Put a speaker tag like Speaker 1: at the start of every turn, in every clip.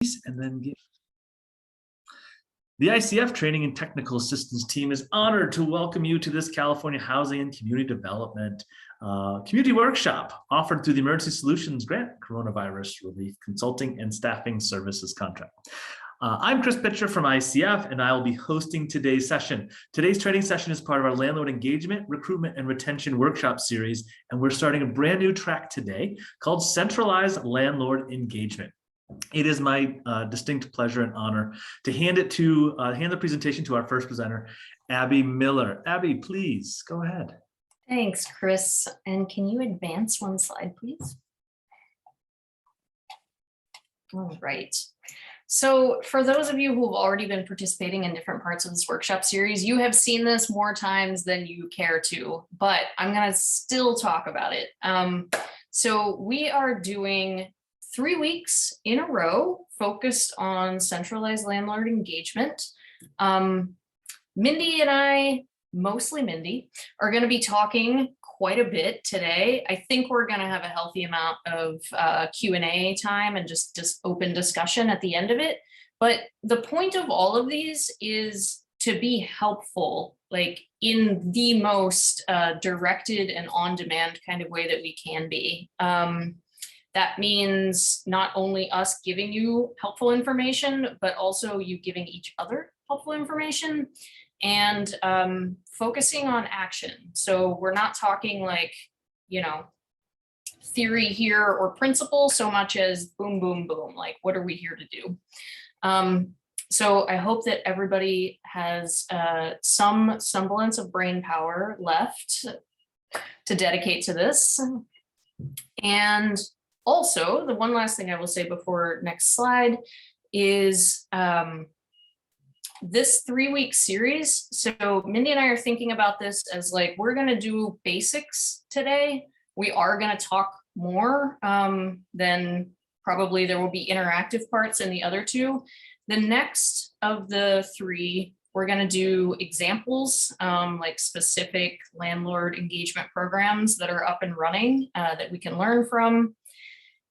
Speaker 1: and then the ICF Training and Technical Assistance Team is honored to welcome you to this California Housing and Community Development Community Workshop offered through the Emergency Solutions Grant Coronavirus Relief Consulting and Staffing Services Contract. I'm Chris Pitcher from ICF, and I will be hosting today's session. Today's training session is part of our Landlord Engagement, Recruitment, and Retention Workshop series, and we're starting a brand new track today called Centralized Landlord Engagement. It is my distinct pleasure and honor to hand the presentation to our first presenter, Abby Miller. Abby, please go ahead.
Speaker 2: Thanks, Chris. And can you advance one slide, please? All right. So for those of you who have already been participating in different parts of this workshop series, you have seen this more times than you care to, but I'm going to still talk about it. So we are doing 3 weeks in a row focused on centralized landlord engagement. Mindy and I, mostly Mindy, are going to be talking quite a bit today. I think we're going to have a healthy amount of Q&A time and just open discussion at the end of it. But the point of all of these is to be helpful, like in the most directed and on-demand kind of way that we can be. That means not only us giving you helpful information, but also you giving each other helpful information and focusing on action. So we're not talking like, you know, theory here or principle so much as boom, boom, boom, like what are we here to do? So I hope that everybody has some semblance of brain power left to dedicate to this. And also, the one last thing I will say before next slide is this 3-week series. So Mindy and I are thinking about this as like, we're going to do basics today. We are going to talk more than probably there will be interactive parts in the other 2. The next of the 3, we're going to do examples, like specific landlord engagement programs that are up and running that we can learn from.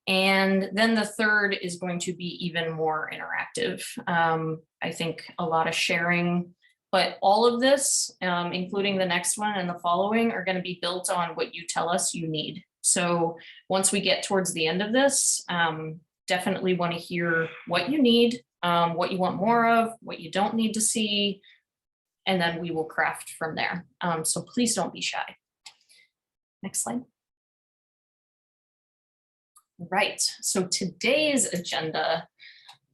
Speaker 2: And then the 3rd is going to be even more interactive. I think a lot of sharing, but all of this, including the next one and the following, are going to be built on what you tell us you need. So once we get towards the end of this, definitely want to hear what you need, what you want more of, what you don't need to see, and then we will craft from there. So please don't be shy. Next slide. Right, so today's agenda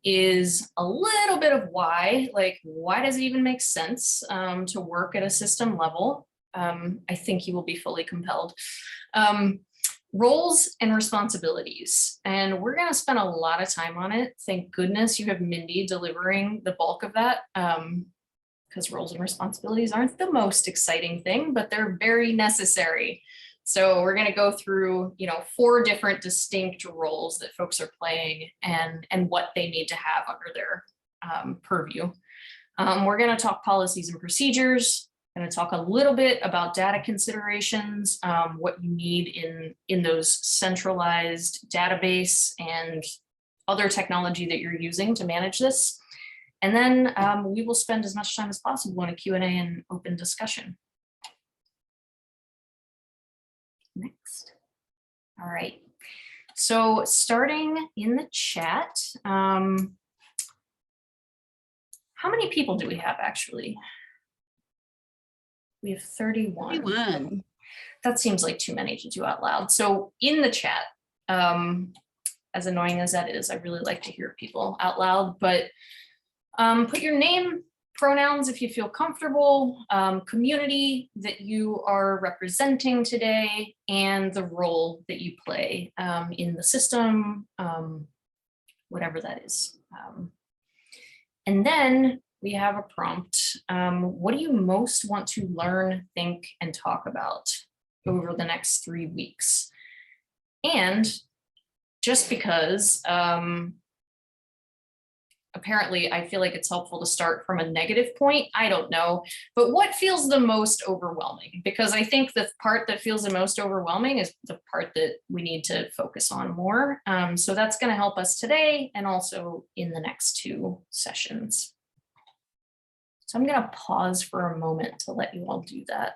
Speaker 2: is a little bit of why, like why does it even make sense to work at a system level? I think you will be fully compelled. Roles and responsibilities, and we're going to spend a lot of time on it. Thank goodness you have Mindy delivering the bulk of that, because roles and responsibilities aren't the most exciting thing, but they're very necessary. So we're going to go through, 4 different distinct roles that folks are playing and what they need to have under their purview. We're going to talk policies and procedures. Going to talk a little bit about data considerations, what you need in those centralized database and other technology that you're using to manage this. And then we will spend as much time as possible in a Q&A and open discussion. Next. All right. So starting in the chat, how many people do we have actually? We have 31.
Speaker 3: 31.
Speaker 2: That seems like too many to do out loud. So in the chat, as annoying as that is, I really like to hear people out loud, but put your name, pronouns if you feel comfortable, community that you are representing today, and the role that you play in the system, whatever that is. And then we have a prompt. What do you most want to learn, think, and talk about over the next 3 weeks? And just because apparently I feel like it's helpful to start from a negative point. I don't know, but what feels the most overwhelming? Because I think the part that feels the most overwhelming is the part that we need to focus on more. So that's going to help us today and also in the next 2 sessions. So I'm going to pause for a moment to let you all do that.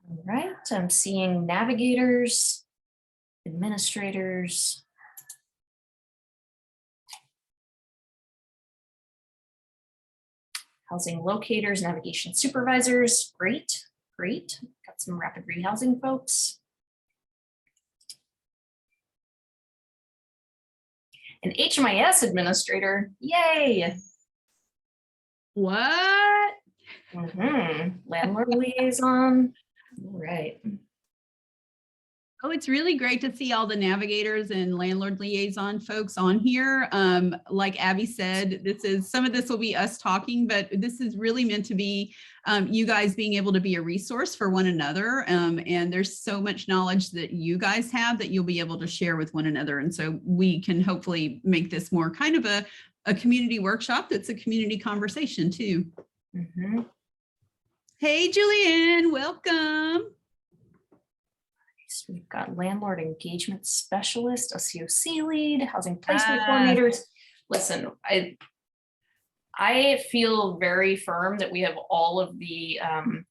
Speaker 2: All right, I'm seeing navigators, administrators, housing locators, navigation supervisors. Great, great. Got some rapid rehousing folks. An HMIS administrator, yay.
Speaker 3: What?
Speaker 2: Landlord liaison, all right.
Speaker 3: Oh, it's really great to see all the navigators and landlord liaison folks on here. Like Abby said, some of this will be us talking, but this is really meant to be you guys being able to be a resource for one another. And there's so much knowledge that you guys have that you'll be able to share with one another. And so we can hopefully make this more kind of a community workshop that's a community conversation too. Hey, Julianne, welcome.
Speaker 2: We've got landlord engagement specialist, a COC lead, housing placement coordinators. Listen, I feel very firm that we have all of the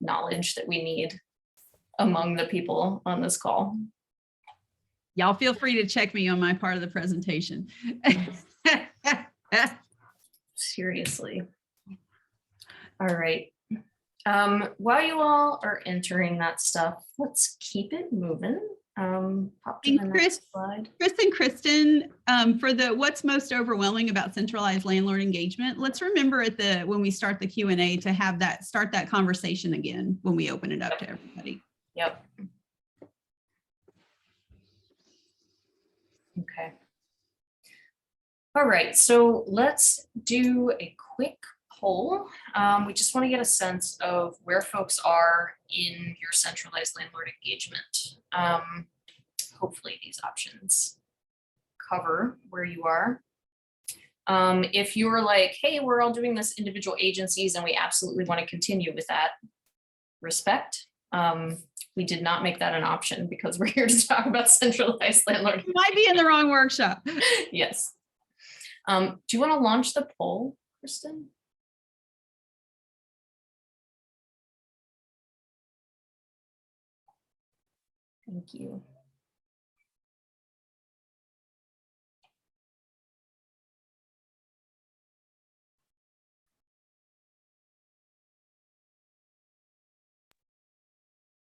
Speaker 2: knowledge that we need among the people on this call.
Speaker 3: Y'all feel free to check me on my part of the presentation.
Speaker 2: Seriously. All right. While you all are entering that stuff, let's keep it moving. Pop to the next slide.
Speaker 3: Chris and Kristen, for the what's most overwhelming about centralized landlord engagement, let's remember when we start the Q&A to have start that conversation again when we open it up to everybody.
Speaker 2: Yep. Okay. All right, so let's do a quick poll. We just want to get a sense of where folks are in your centralized landlord engagement. Hopefully these options cover where you are. If you're like, hey, we're all doing this individual agencies and we absolutely want to continue with that, respect. We did not make that an option because we're here to talk about centralized landlord.
Speaker 3: You might be in the wrong workshop.
Speaker 2: Yes. Do you want to launch the poll, Kristen? Thank you.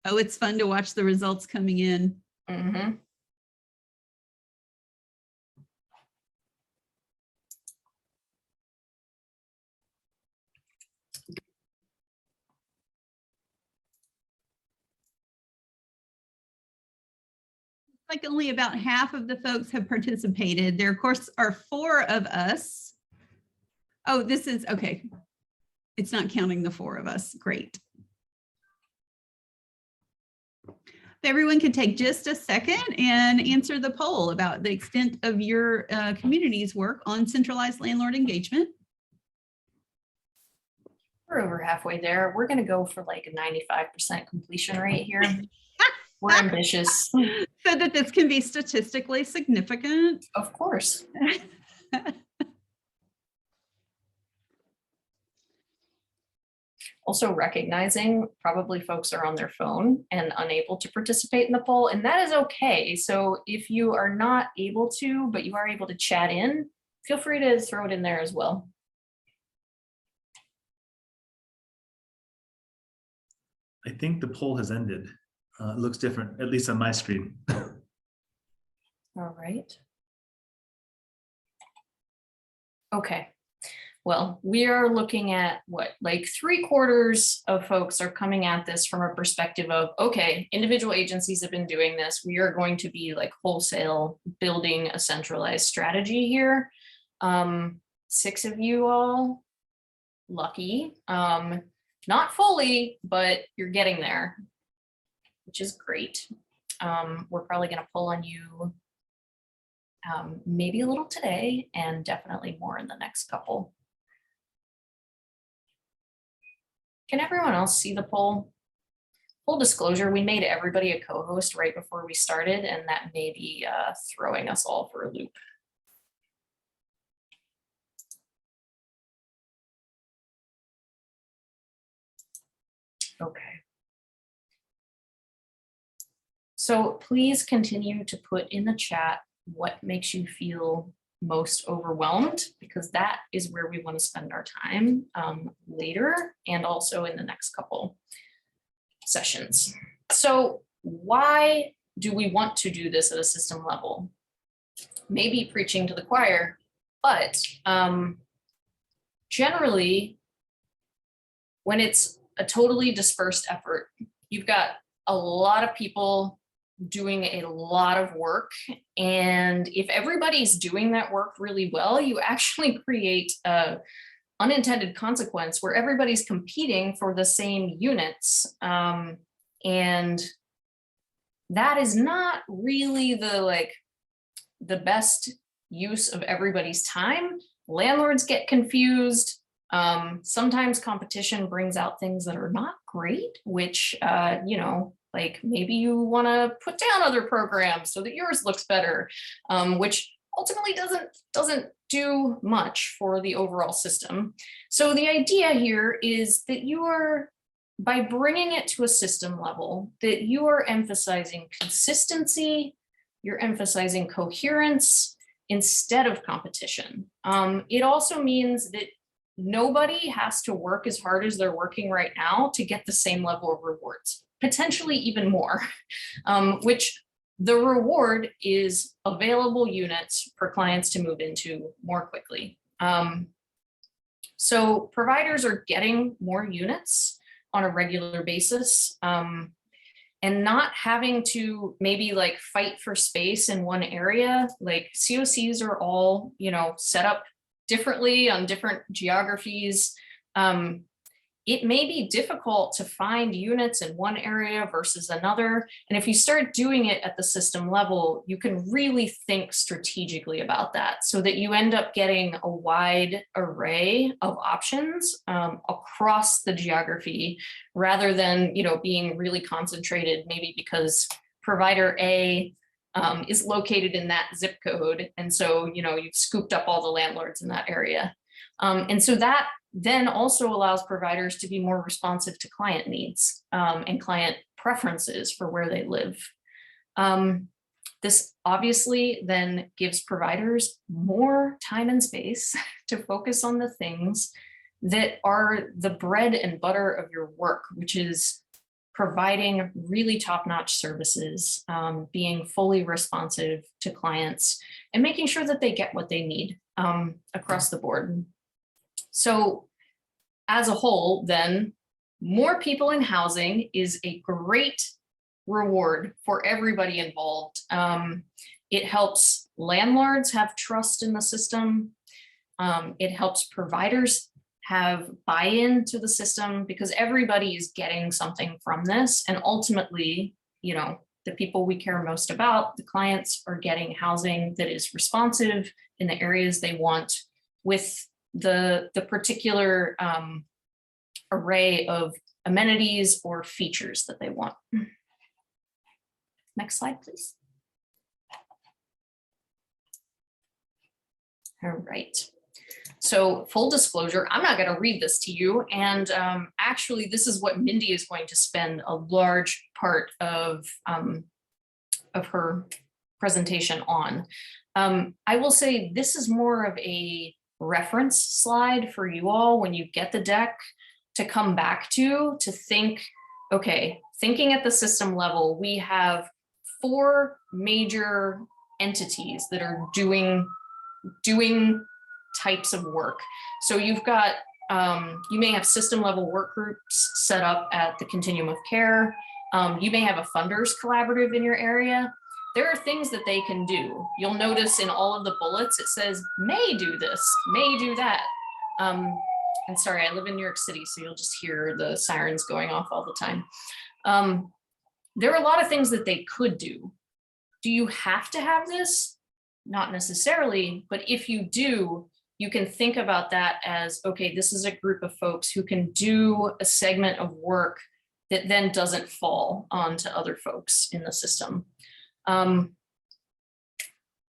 Speaker 3: Oh, it's fun to watch the results coming in. Like only about half of the folks have participated. There, of course, are 4 of us. Oh, this is okay. It's not counting the 4 of us. Great. If everyone could take just a second and answer the poll about the extent of your community's work on centralized landlord engagement.
Speaker 2: We're over halfway there. We're going to go for like a 95% completion rate here. We're ambitious.
Speaker 3: So that this can be statistically significant.
Speaker 2: Of course. Also recognizing probably folks are on their phone and unable to participate in the poll, and that is okay. So if you are not able to, but you are able to chat in, feel free to throw it in there as well.
Speaker 1: I think the poll has ended. It looks different, at least on my screen.
Speaker 2: All right. Okay. Well, we are looking at what, like 3/4 of folks are coming at this from a perspective of, okay, individual agencies have been doing this. We are going to be like wholesale building a centralized strategy here. 6 of you all. Lucky. Not fully, but you're getting there, which is great. We're probably going to pull on you maybe a little today and definitely more in the next couple. Can everyone else see the poll? Full disclosure, we made everybody a co-host right before we started, and that may be throwing us all for a loop. Okay. So please continue to put in the chat what makes you feel most overwhelmed, because that is where we want to spend our time later and also in the next couple sessions. So why do we want to do this at a system level? Maybe preaching to the choir, but generally, when it's a totally dispersed effort, you've got a lot of people doing a lot of work. And if everybody's doing that work really well, you actually create a unintended consequence where everybody's competing for the same units. And that is not really the best use of everybody's time. Landlords get confused. Sometimes competition brings out things that are not great, which, like maybe you want to put down other programs so that yours looks better, which ultimately doesn't do much for the overall system. So the idea here is that you are, by bringing it to a system level, that you are emphasizing consistency, you're emphasizing coherence instead of competition. It also means that nobody has to work as hard as they're working right now to get the same level of rewards, potentially even more, which the reward is available units for clients to move into more quickly. So providers are getting more units on a regular basis, and not having to maybe like fight for space in one area. Like COCs are all, set up differently on different geographies. It may be difficult to find units in one area versus another. And if you start doing it at the system level, you can really think strategically about that so that you end up getting a wide array of options across the geography, rather than, being really concentrated, maybe because provider A is located in that zip code. And so, you've scooped up all the landlords in that area. And so that then also allows providers to be more responsive to client needs and client preferences for where they live. This obviously then gives providers more time and space to focus on the things that are the bread and butter of your work, which is providing really top-notch services, being fully responsive to clients, and making sure that they get what they need across the board. So as a whole, then, more people in housing is a great reward for everybody involved. It helps landlords have trust in the system. It helps providers have buy-in to the system, because everybody is getting something from this. And ultimately, the people we care most about, the clients, are getting housing that is responsive in the areas they want, with the particular array of amenities or features that they want. Next slide, please. All right. So full disclosure, I'm not going to read this to you. And actually, this is what Mindy is going to spend a large part of her presentation on. I will say this is more of a reference slide for you all when you get the deck to come back to think, okay, thinking at the system level, we have 4 major entities that are doing types of work. So you've got, you may have system level work groups set up at the continuum of care. You may have a funders collaborative in your area. there are things that they can do. You'll notice in all of the bullets, it says may do this, may do that. And sorry, I live in New York City, so you'll just hear the sirens going off all the time. There are a lot of things that they could do. Do you have to have this? Not necessarily, but if you do, you can think about that as, okay, this is a group of folks who can do a segment of work that then doesn't fall onto other folks in the system.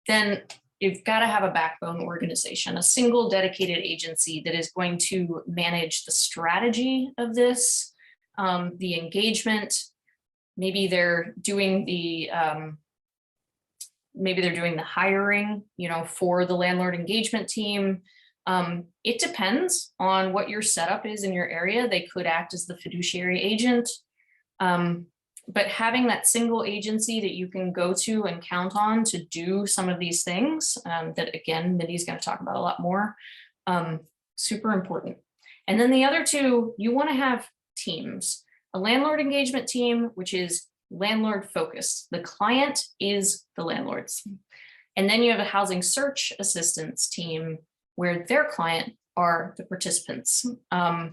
Speaker 2: Then you've got to have a backbone organization, a single dedicated agency that is going to manage the strategy of this, the engagement. Maybe they're doing the hiring, for the landlord engagement team. It depends on what your setup is in your area. They could act as the fiduciary agent. But having that single agency that you can go to and count on to do some of these things, that again, Mindy's going to talk about a lot more, super important. And then the other two, you want to have teams, a landlord engagement team, which is landlord focused. The client is the landlords. And then you have a housing search assistance team where their client are the participants. And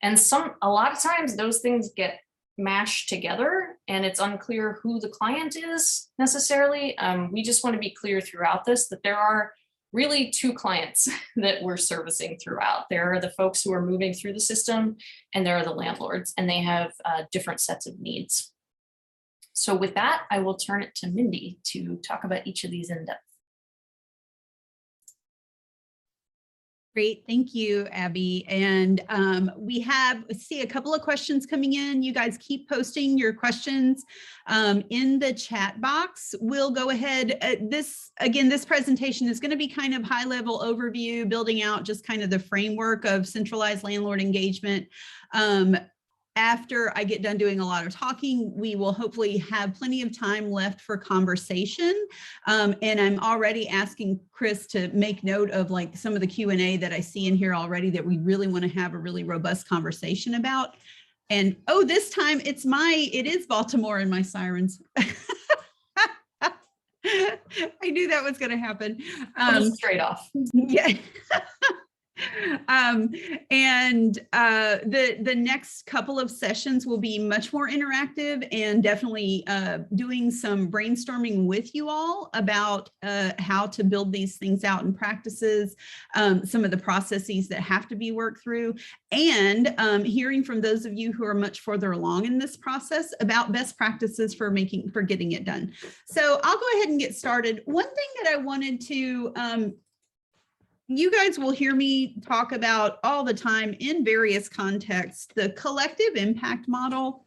Speaker 2: a lot of times those things get mashed together and it's unclear who the client is necessarily. We just want to be clear throughout this that there are really two clients that we're servicing throughout. There are the folks who are moving through the system and there are the landlords, and they have different sets of needs. So with that, I will turn it to Mindy to talk about each of these in depth.
Speaker 3: Great, thank you, Abby. And we see a couple of questions coming in. You guys keep posting your questions in the chat box. We'll go ahead. This presentation is going to be kind of high-level overview, building out just kind of the framework of centralized landlord engagement. After I get done doing a lot of talking, we will hopefully have plenty of time left for conversation. And I'm already asking Chris to make note of like some of the Q&A that I see in here already that we really want to have a really robust conversation about. And oh, this time it is Baltimore and my sirens. I knew that was going to happen.
Speaker 2: Straight off.
Speaker 3: Yeah. The next couple of sessions will be much more interactive and definitely doing some brainstorming with you all about how to build these things out in practices, some of the processes that have to be worked through, and hearing from those of you who are much further along in this process about best practices for getting it done. So I'll go ahead and get started. One thing that I wanted to you guys will hear me talk about all the time in various contexts, the collective impact model.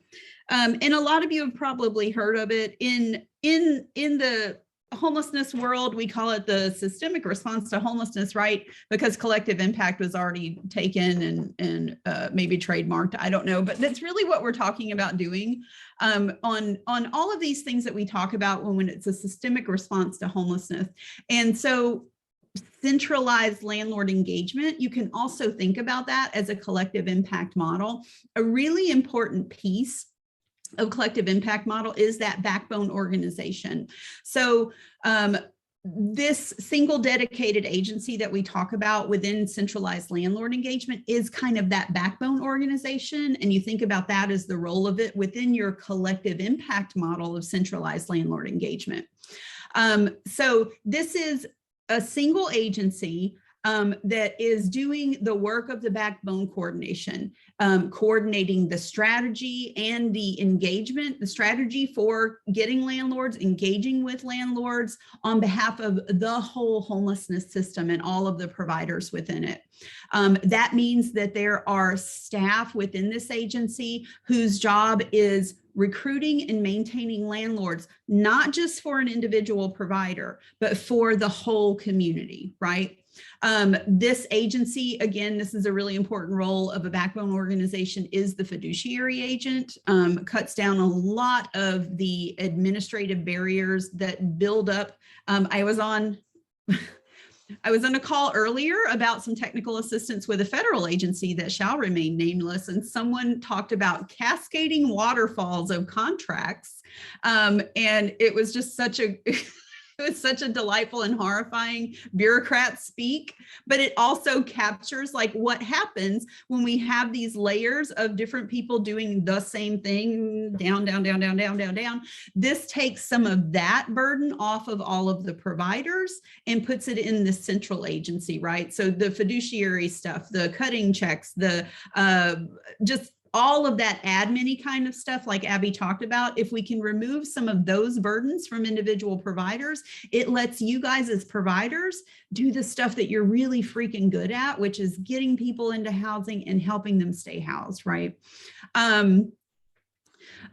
Speaker 3: And a lot of you have probably heard of it. In the homelessness world, we call it the systemic response to homelessness, right? Because collective impact was already taken and maybe trademarked, I don't know, but that's really what we're talking about doing on all of these things that we talk about when it's a systemic response to homelessness. And so centralized landlord engagement, you can also think about that as a collective impact model. A really important piece of collective impact model is that backbone organization. So this single dedicated agency that we talk about within centralized landlord engagement is kind of that backbone organization. And you think about that as the role of it within your collective impact model of centralized landlord engagement. So this is a single agency that is doing the work of the backbone coordination, coordinating the strategy and the engagement, the strategy for getting landlords, engaging with landlords on behalf of the whole homelessness system and all of the providers within it. That means that there are staff within this agency whose job is recruiting and maintaining landlords, not just for an individual provider, but for the whole community, right? This agency, again, this is a really important role of a backbone organization, is the fiduciary agent, cuts down a lot of the administrative barriers that build up. I was on I was on a call earlier about some technical assistance with a federal agency that shall remain nameless, and someone talked about cascading waterfalls of contracts. And it was just such a it was such a delightful and horrifying bureaucrat speak, but it also captures like what happens when we have these layers of different people doing the same thing, down, down, down, down, down, down, down. This takes some of that burden off of all of the providers and puts it in the central agency, right? So the fiduciary stuff, the cutting checks, the just all of that admin-y kind of stuff like Abby talked about, if we can remove some of those burdens from individual providers, it lets you guys as providers do the stuff that you're really freaking good at, which is getting people into housing and helping them stay housed, right?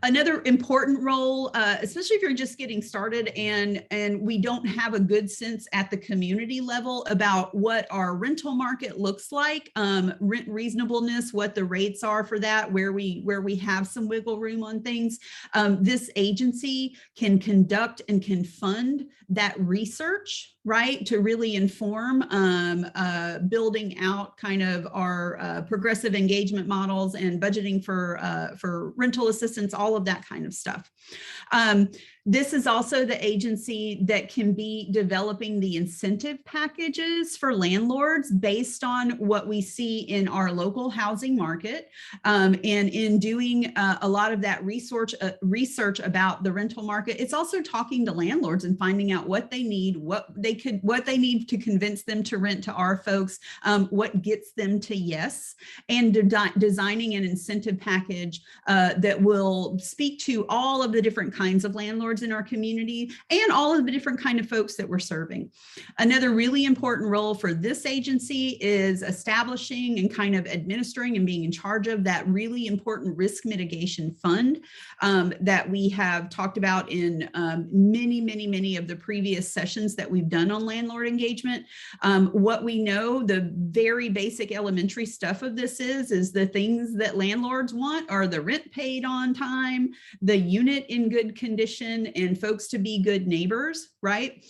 Speaker 3: Another important role, especially if you're just getting started and we don't have a good sense at the community level about what our rental market looks like, rent reasonableness, what the rates are for that, where we have some wiggle room on things. This agency can conduct and can fund that research, right, to really inform building out kind of our progressive engagement models and budgeting for rental assistance, all of that kind of stuff. This is also the agency that can be developing the incentive packages for landlords based on what we see in our local housing market, and in doing a lot of that research about the rental market. It's also talking to landlords and finding out what they need, what they need to convince them to rent to our folks, what gets them to yes, and designing an incentive package that will speak to all of the different kinds of landlords in our community and all of the different kind of folks that we're serving. Another really important role for this agency is establishing and kind of administering and being in charge of that really important risk mitigation fund that we have talked about in many of the previous sessions that we've done on landlord engagement. What we know, the very basic elementary stuff of this is the things that landlords want are the rent paid on time, the unit in good condition, and folks to be good neighbors, right?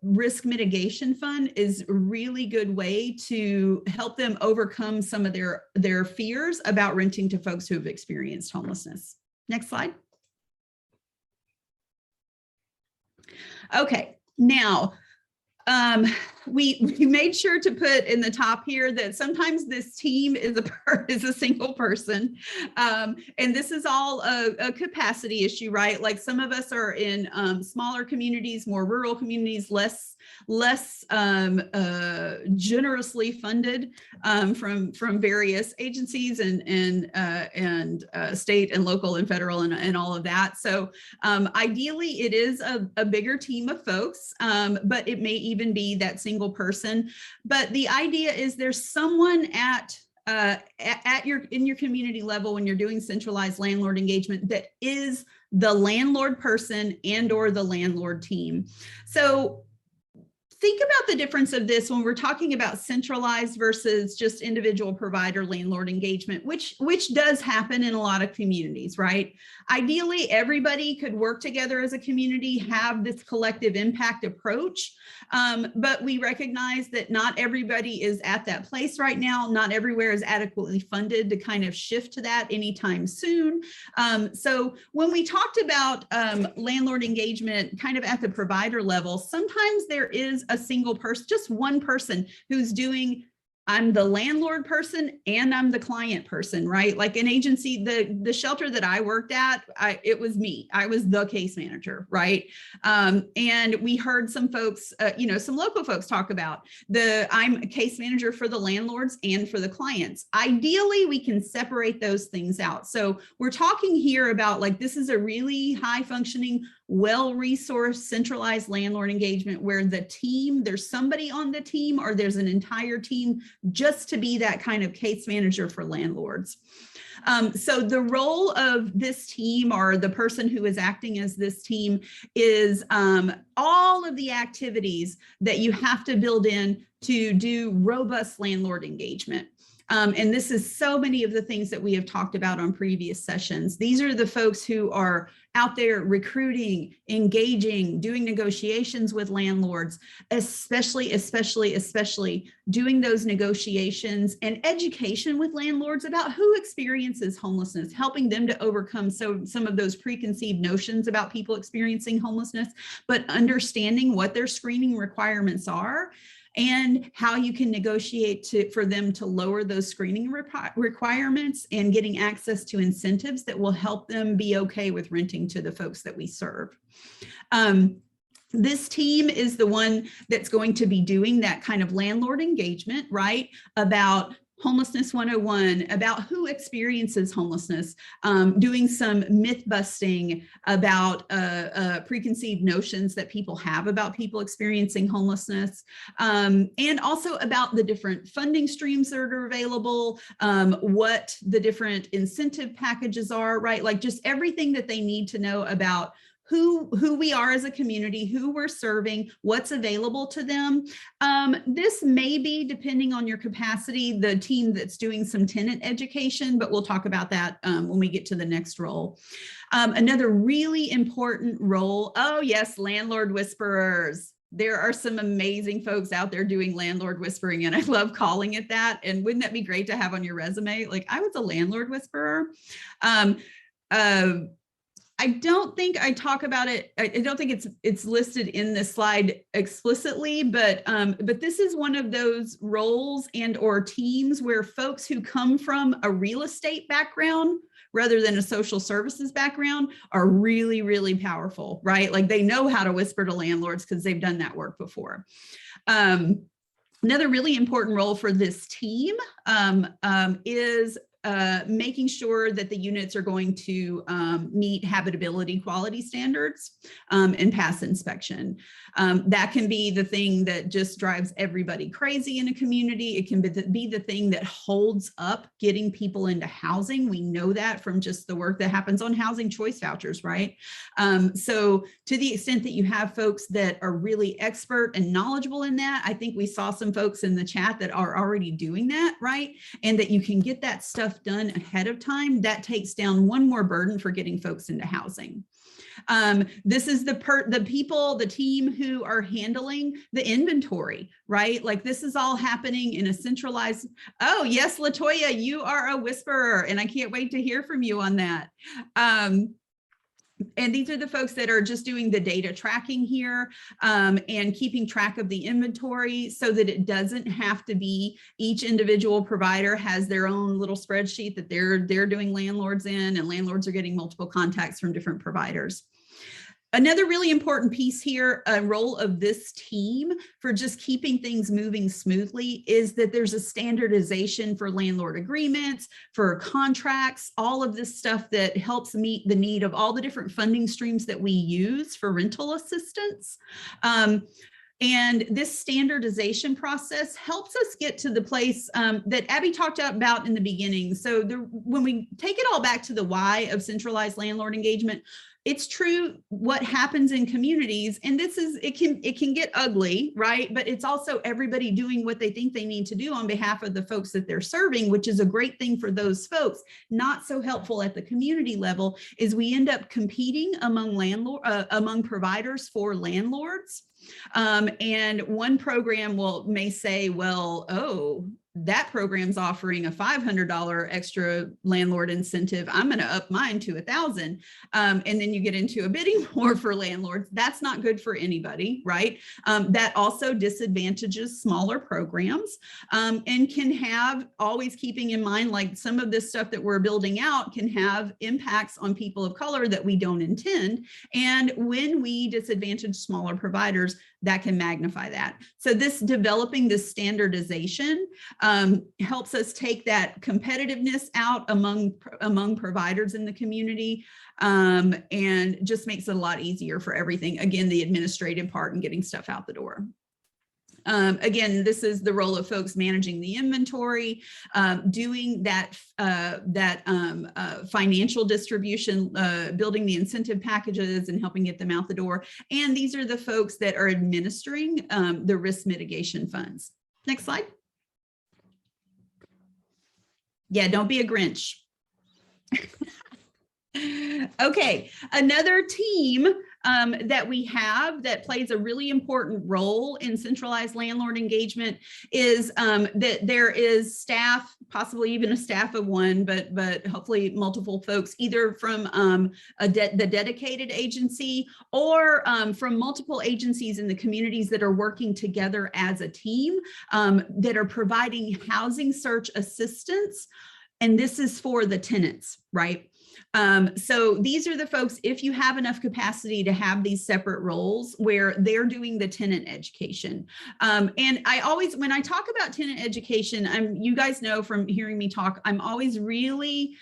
Speaker 3: Risk mitigation fund is a really good way to help them overcome some of their fears about renting to folks who have experienced homelessness. Next slide. Okay, now, we made sure to put in the top here that sometimes this team is a single person, and this is all a capacity issue, right? Like some of us are in smaller communities, more rural communities, less generously funded from various agencies and state and local and federal and all of that. So ideally, it is a bigger team of folks, but it may even be that single person. But the idea is there's someone in your community level when you're doing centralized landlord engagement that is the landlord person and or the landlord team. So think about the difference of this when we're talking about centralized versus just individual provider landlord engagement, which does happen in a lot of communities, right? Ideally, everybody could work together as a community, have this collective impact approach, but we recognize that not everybody is at that place right now. Not everywhere is adequately funded to kind of shift to that anytime soon. So when we talked about landlord engagement kind of at the provider level, sometimes there is a single person, just one person who's doing, I'm the landlord person and I'm the client person, right? Like an agency, the shelter that I worked at, it was me. I was the case manager, right? And we heard some folks, some local folks talk about I'm a case manager for the landlords and for the clients. Ideally, we can separate those things out. So we're talking here about like, this is a really high functioning, well-resourced, centralized landlord engagement where the team, there's somebody on the team or there's an entire team just to be that kind of case manager for landlords. So the role of this team or the person who is acting as this team is all of the activities that you have to build in to do robust landlord engagement. And this is so many of the things that we have talked about on previous sessions. These are the folks who are out there recruiting, engaging, doing negotiations with landlords, especially doing those negotiations and education with landlords about who experiences homelessness, helping them to overcome some of those preconceived notions about people experiencing homelessness, but understanding what their screening requirements are and how you can negotiate for them to lower those screening requirements and getting access to incentives that will help them be okay with renting to the folks that we serve. This team is the one that's going to be doing that kind of landlord engagement, right? About Homelessness 101, about who experiences homelessness, doing some myth busting about preconceived notions that people have about people experiencing homelessness, and also about the different funding streams that are available, what the different incentive packages are, right? Like just everything that they need to know about who we are as a community, who we're serving, what's available to them. This may be, depending on your capacity, the team that's doing some tenant education, but we'll talk about that when we get to the next role. Another really important role, oh yes, landlord whisperers. There are some amazing folks out there doing landlord whispering, and I love calling it that. And wouldn't that be great to have on your resume? Like, I was a landlord whisperer. I don't think I talk about it. I don't think it's listed in this slide explicitly, but this is one of those roles and or teams where folks who come from a real estate background rather than a social services background are really, really powerful, right? Like they know how to whisper to landlords because they've done that work before. Another really important role for this team is making sure that the units are going to meet habitability quality standards and pass inspection. That can be the thing that just drives everybody crazy in a community. It can be the thing that holds up getting people into housing. We know that from just the work that happens on housing choice vouchers, right? So to the extent that you have folks that are really expert and knowledgeable in that, I think we saw some folks in the chat that are already doing that, right? And that you can get that stuff done ahead of time, that takes down one more burden for getting folks into housing. This is the team who are handling the inventory, right? Like this is all happening in a centralized, oh yes, Latoya, you are a whisperer and I can't wait to hear from you on that. And these are the folks that are just doing the data tracking here and keeping track of the inventory so that it doesn't have to be each individual provider has their own little spreadsheet that they're doing landlords in, and landlords are getting multiple contacts from different providers. Another really important piece here, a role of this team for just keeping things moving smoothly, is that there's a standardization for landlord agreements, for contracts, all of this stuff that helps meet the need of all the different funding streams that we use for rental assistance. And this standardization process helps us get to the place that Abby talked about in the beginning. So when we take it all back to the why of centralized landlord engagement, it's true what happens in communities, and it can get ugly, right? But it's also everybody doing what they think they need to do on behalf of the folks that they're serving, which is a great thing for those folks. Not so helpful at the community level is we end up competing among providers for landlords. And one program may say, well, oh, that program's offering a $500 extra landlord incentive. I'm going to up mine to $1,000. And then you get into a bidding war for landlords. That's not good for anybody, right? That also disadvantages smaller programs and can have, always keeping in mind, like some of this stuff that we're building out can have impacts on people of color that we don't intend. And when we disadvantage smaller providers, that can magnify that. So developing this standardization helps us take that competitiveness out among providers in the community and just makes it a lot easier for everything. Again, the administrative part and getting stuff out the door. Again, this is the role of folks managing the inventory, doing that financial distribution, building the incentive packages and helping get them out the door. And these are the folks that are administering the risk mitigation funds. Next slide. Yeah, don't be a Grinch. Okay, another team that we have that plays a really important role in centralized landlord engagement is that there is staff, possibly even a staff of one, but hopefully multiple folks, either from the dedicated agency or from multiple agencies in the communities that are working together as a team that are providing housing search assistance. And this is for the tenants, right? So these are the folks, if you have enough capacity to have these separate roles where they're doing the tenant education. And I always, when I talk about tenant education, you guys know from hearing me talk, I'm always really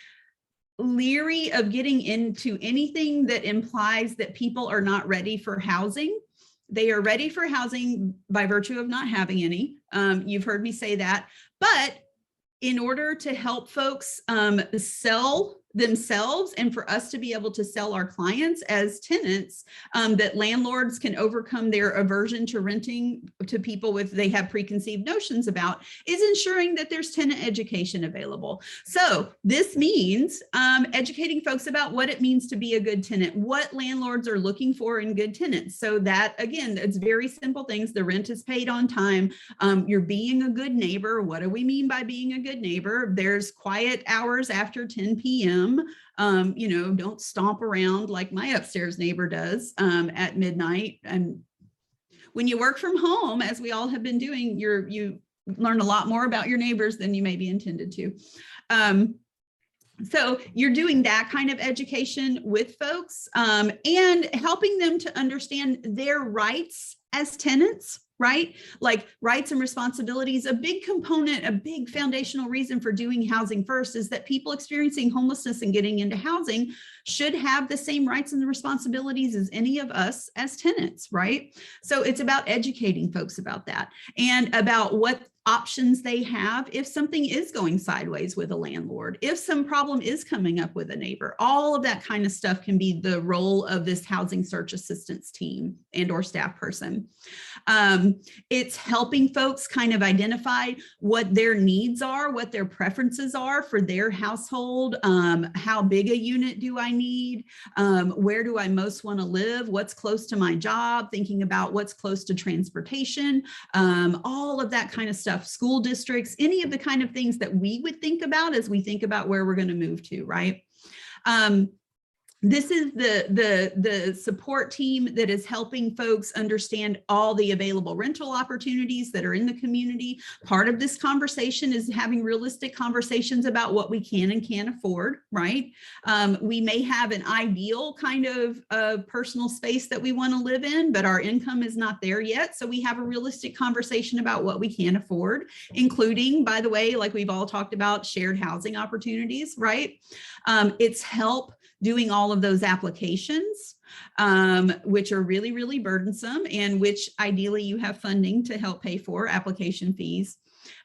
Speaker 3: leery of getting into anything that implies that people are not ready for housing. They are ready for housing by virtue of not having any. You've heard me say that, but in order to help folks sell themselves and for us to be able to sell our clients as tenants, that landlords can overcome their aversion to renting to people with they have preconceived notions about, is ensuring that there's tenant education available. So this means educating folks about what it means to be a good tenant, what landlords are looking for in good tenants. So that, again, it's very simple things. The rent is paid on time. You're being a good neighbor. What do we mean by being a good neighbor? There's quiet hours after 10 p.m. You know, don't stomp around like my upstairs neighbor does at midnight. And when you work from home, as we all have been doing, you learn a lot more about your neighbors than you may be intended to. So you're doing that kind of education with folks and helping them to understand their rights as tenants, right? Like rights and responsibilities. A big component, a big foundational reason for doing housing first is that people experiencing homelessness and getting into housing should have the same rights and the responsibilities as any of us as tenants, right? So it's about educating folks about that and about what options they have if something is going sideways with a landlord, if some problem is coming up with a neighbor. All of that kind of stuff can be the role of this housing search assistance team and or staff person. It's helping folks kind of identify what their needs are, what their preferences are for their household, how big a unit do I need, where do I most want to live, what's close to my job, thinking about what's close to transportation, all of that kind of stuff, school districts, any of the kind of things that we would think about as we think about where we're going to move to, right? This is the support team that is helping folks understand all the available rental opportunities that are in the community. Part of this conversation is having realistic conversations about what we can and can't afford, right? We may have an ideal kind of personal space that we want to live in, but our income is not there yet. So we have a realistic conversation about what we can afford, including, by the way, like we've all talked about, shared housing opportunities, right? It's help doing all of those applications, which are really, really burdensome and which ideally you have funding to help pay for, application fees.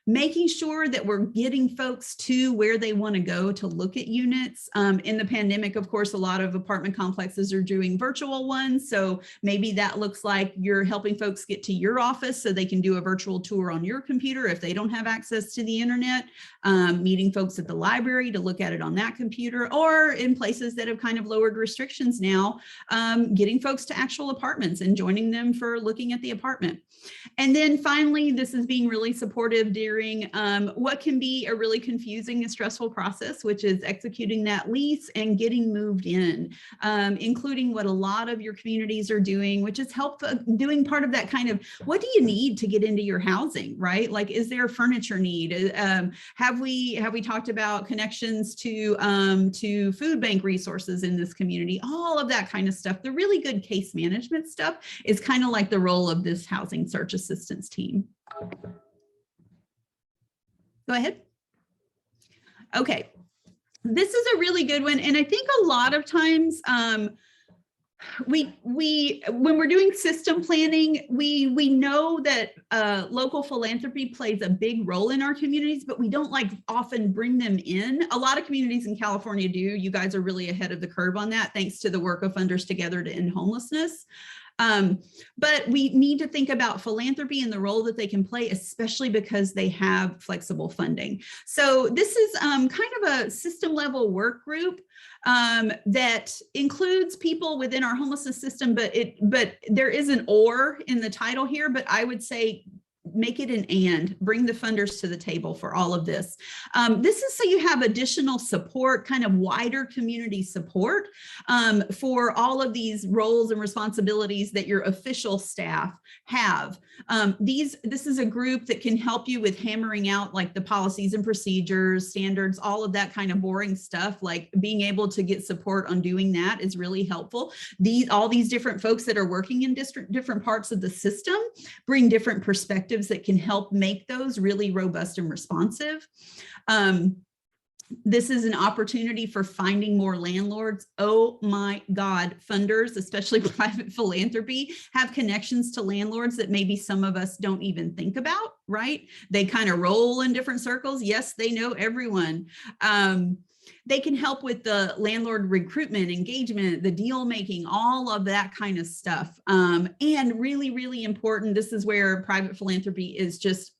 Speaker 3: Making sure that we're getting folks to where they want to go to look at units. In the pandemic, of course, a lot of apartment complexes are doing virtual ones. So maybe that looks like you're helping folks get to your office so they can do a virtual tour on your computer if they don't have access to the internet, meeting folks at the library to look at it on that computer, or in places that have kind of lowered restrictions now, getting folks to actual apartments and joining them for looking at the apartment. And then finally, this is being really supportive during what can be a really confusing and stressful process, which is executing that lease and getting moved in, including what a lot of your communities are doing, which is doing part of that kind of, what do you need to get into your housing, right? Like, is there a furniture need? Have we talked about connections to food bank resources in this community? All of that kind of stuff. The really good case management stuff is kind of like the role of this housing search assistance team. Go ahead. Okay, this is a really good one. And I think a lot of times when we're doing system planning, we know that local philanthropy plays a big role in our communities, but we don't like often bring them in. A lot of communities in California do. You guys are really ahead of the curve on that, thanks to the work of Funders Together to End Homelessness. But we need to think about philanthropy and the role that they can play, especially because they have flexible funding. So this is kind of a system level work group that includes people within our homelessness system, but there is an or in the title here, but I would say make it an and, bring the funders to the table for all of this. This is so you have additional support, kind of wider community support for all of these roles and responsibilities that your official staff have. This is a group that can help you with hammering out like the policies and procedures, standards, all of that kind of boring stuff. Like being able to get support on doing that is really helpful. All these different folks that are working in different parts of the system bring different perspectives that can help make those really robust and responsive. This is an opportunity for finding more landlords. Oh my God, funders, especially private philanthropy, have connections to landlords that maybe some of us don't even think about, right? They kind of roll in different circles. Yes, they know everyone. They can help with the landlord recruitment, engagement, the deal making, all of that kind of stuff. And really, really important, this is where private philanthropy is just,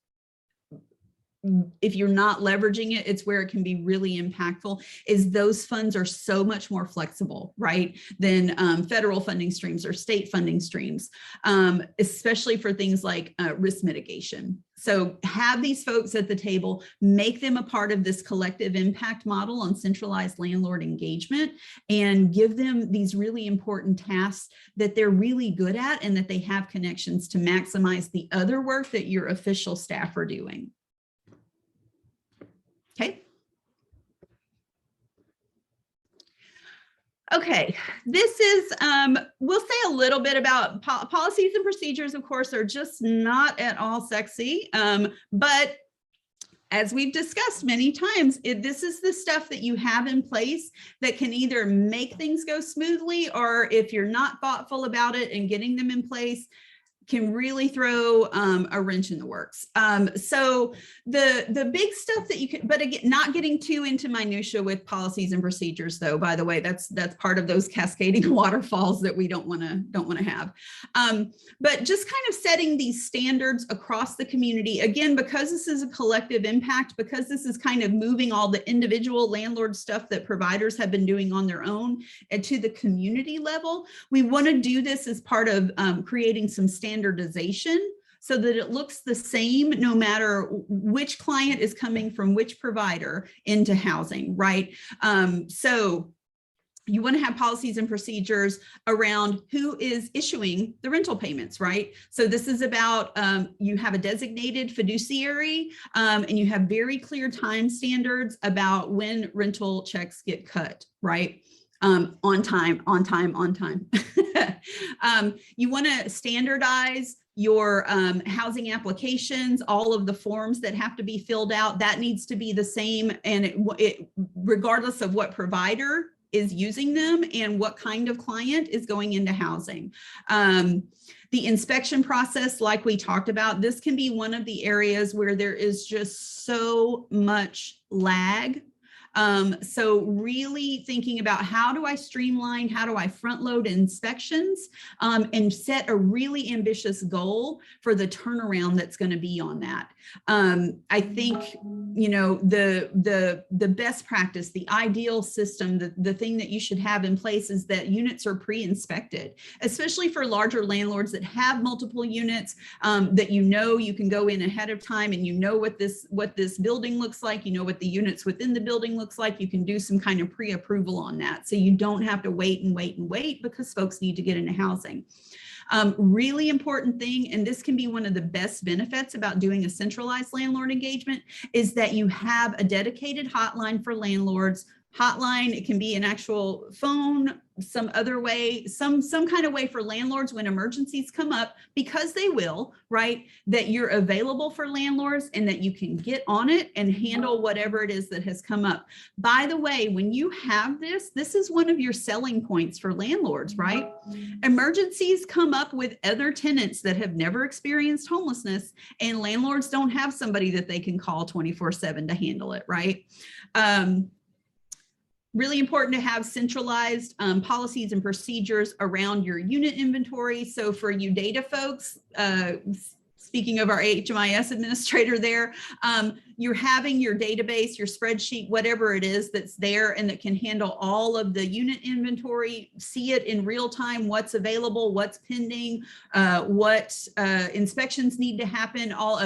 Speaker 3: if you're not leveraging it, it's where it can be really impactful, is those funds are so much more flexible, right, than federal funding streams or state funding streams, especially for things like risk mitigation. So have these folks at the table, make them a part of this collective impact model on centralized landlord engagement, and give them these really important tasks that they're really good at and that they have connections to maximize the other work that your official staff are doing. Okay, this is, we'll say a little bit about policies and procedures, of course, are just not at all sexy, but as we've discussed many times, this is the stuff that you have in place that can either make things go smoothly, or if you're not thoughtful about it and getting them in place, can really throw a wrench in the works. So the big stuff that you can, but again, not getting too into minutia with policies and procedures, though, by the way, that's part of those cascading waterfalls that we don't want to have. But just kind of setting these standards across the community, again, because this is a collective impact, because this is kind of moving all the individual landlord stuff that providers have been doing on their own and to the community level, we want to do this as part of creating some standardization so that it looks the same no matter which client is coming from which provider into housing, right? So you want to have policies and procedures around who is issuing the rental payments, right? So this is about, you have a designated fiduciary and you have very clear time standards about when rental checks get cut, right? On time. You want to standardize your housing applications, all of the forms that have to be filled out, that needs to be the same, and regardless of what provider is using them and what kind of client is going into housing. The inspection process, like we talked about, this can be one of the areas where there is just so much lag. So really thinking about how do I streamline, how do I front load inspections, and set a really ambitious goal for the turnaround that's going to be on that. I think, you know, the best practice, the ideal system, the thing that you should have in place is that units are pre-inspected, especially for larger landlords that have multiple units, that you can go in ahead of time and you know what this building looks like, you know what the units within the building looks like, you can do some kind of pre-approval on that. So you don't have to wait because folks need to get into housing. Really important thing, and this can be one of the best benefits about doing a centralized landlord engagement, is that you have a dedicated hotline for landlords. Hotline, it can be an actual phone, some other way, some kind of way for landlords when emergencies come up, because they will, right? That you're available for landlords and that you can get on it and handle whatever it is that has come up. By the way, when you have this is one of your selling points for landlords, right? Emergencies come up with other tenants that have never experienced homelessness, and landlords don't have somebody that they can call 24/7 to handle it, right? Really important to have centralized policies and procedures around your unit inventory. So for you data folks, speaking of our HMIS administrator there, you're having your database, your spreadsheet, whatever it is that's there and that can handle all of the unit inventory, see it in real time, what's available, what's pending, what inspections need to happen, all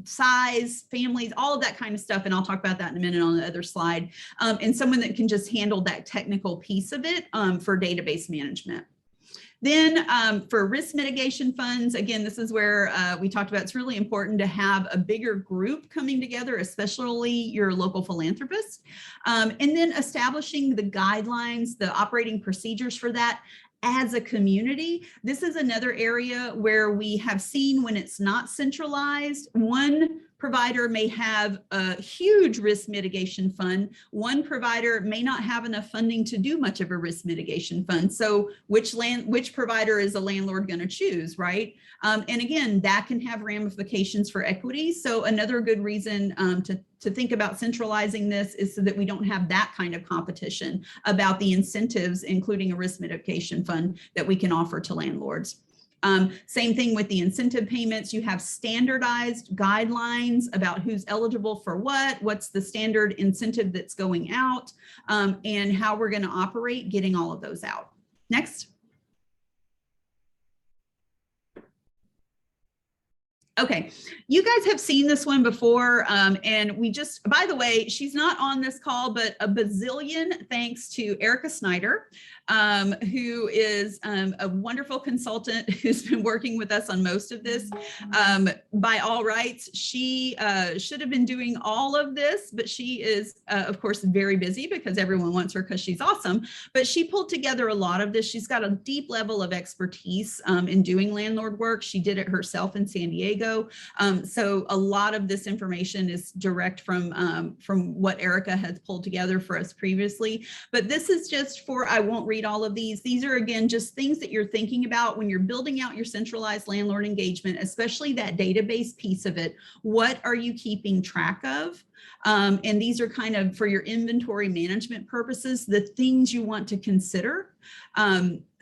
Speaker 3: size, families, all of that kind of stuff. And I'll talk about that in a minute on the other slide. And someone that can just handle that technical piece of it for database management. Then for risk mitigation funds, again, this is where we talked about it's really important to have a bigger group coming together, especially your local philanthropists, and then establishing the guidelines, the operating procedures for that as a community. This is another area where we have seen when it's not centralized, one provider may have a huge risk mitigation fund. One provider may not have enough funding to do much of a risk mitigation fund. So which provider is a landlord going to choose, right? And again, that can have ramifications for equity. So another good reason to think about centralizing this is so that we don't have that kind of competition about the incentives, including a risk mitigation fund that we can offer to landlords. Same thing with the incentive payments. You have standardized guidelines about who's eligible for what's the standard incentive that's going out, and how we're going to operate getting all of those out. Next. Okay, you guys have seen this one before, and we just, by the way, she's not on this call, but a bazillion thanks to Erica Snyder, who is a wonderful consultant who's been working with us on most of this. By all rights, she should have been doing all of this, but she is, of course, very busy because everyone wants her because she's awesome. But she pulled together a lot of this. She's got a deep level of expertise in doing landlord work. She did it herself in San Diego. So a lot of this information is direct from what Erica has pulled together for us previously. But this is just for, I won't read all of these. These are, again, just things that you're thinking about when you're building out your centralized landlord engagement, especially that database piece of it. What are you keeping track of? And these are kind of for your inventory management purposes, the things you want to consider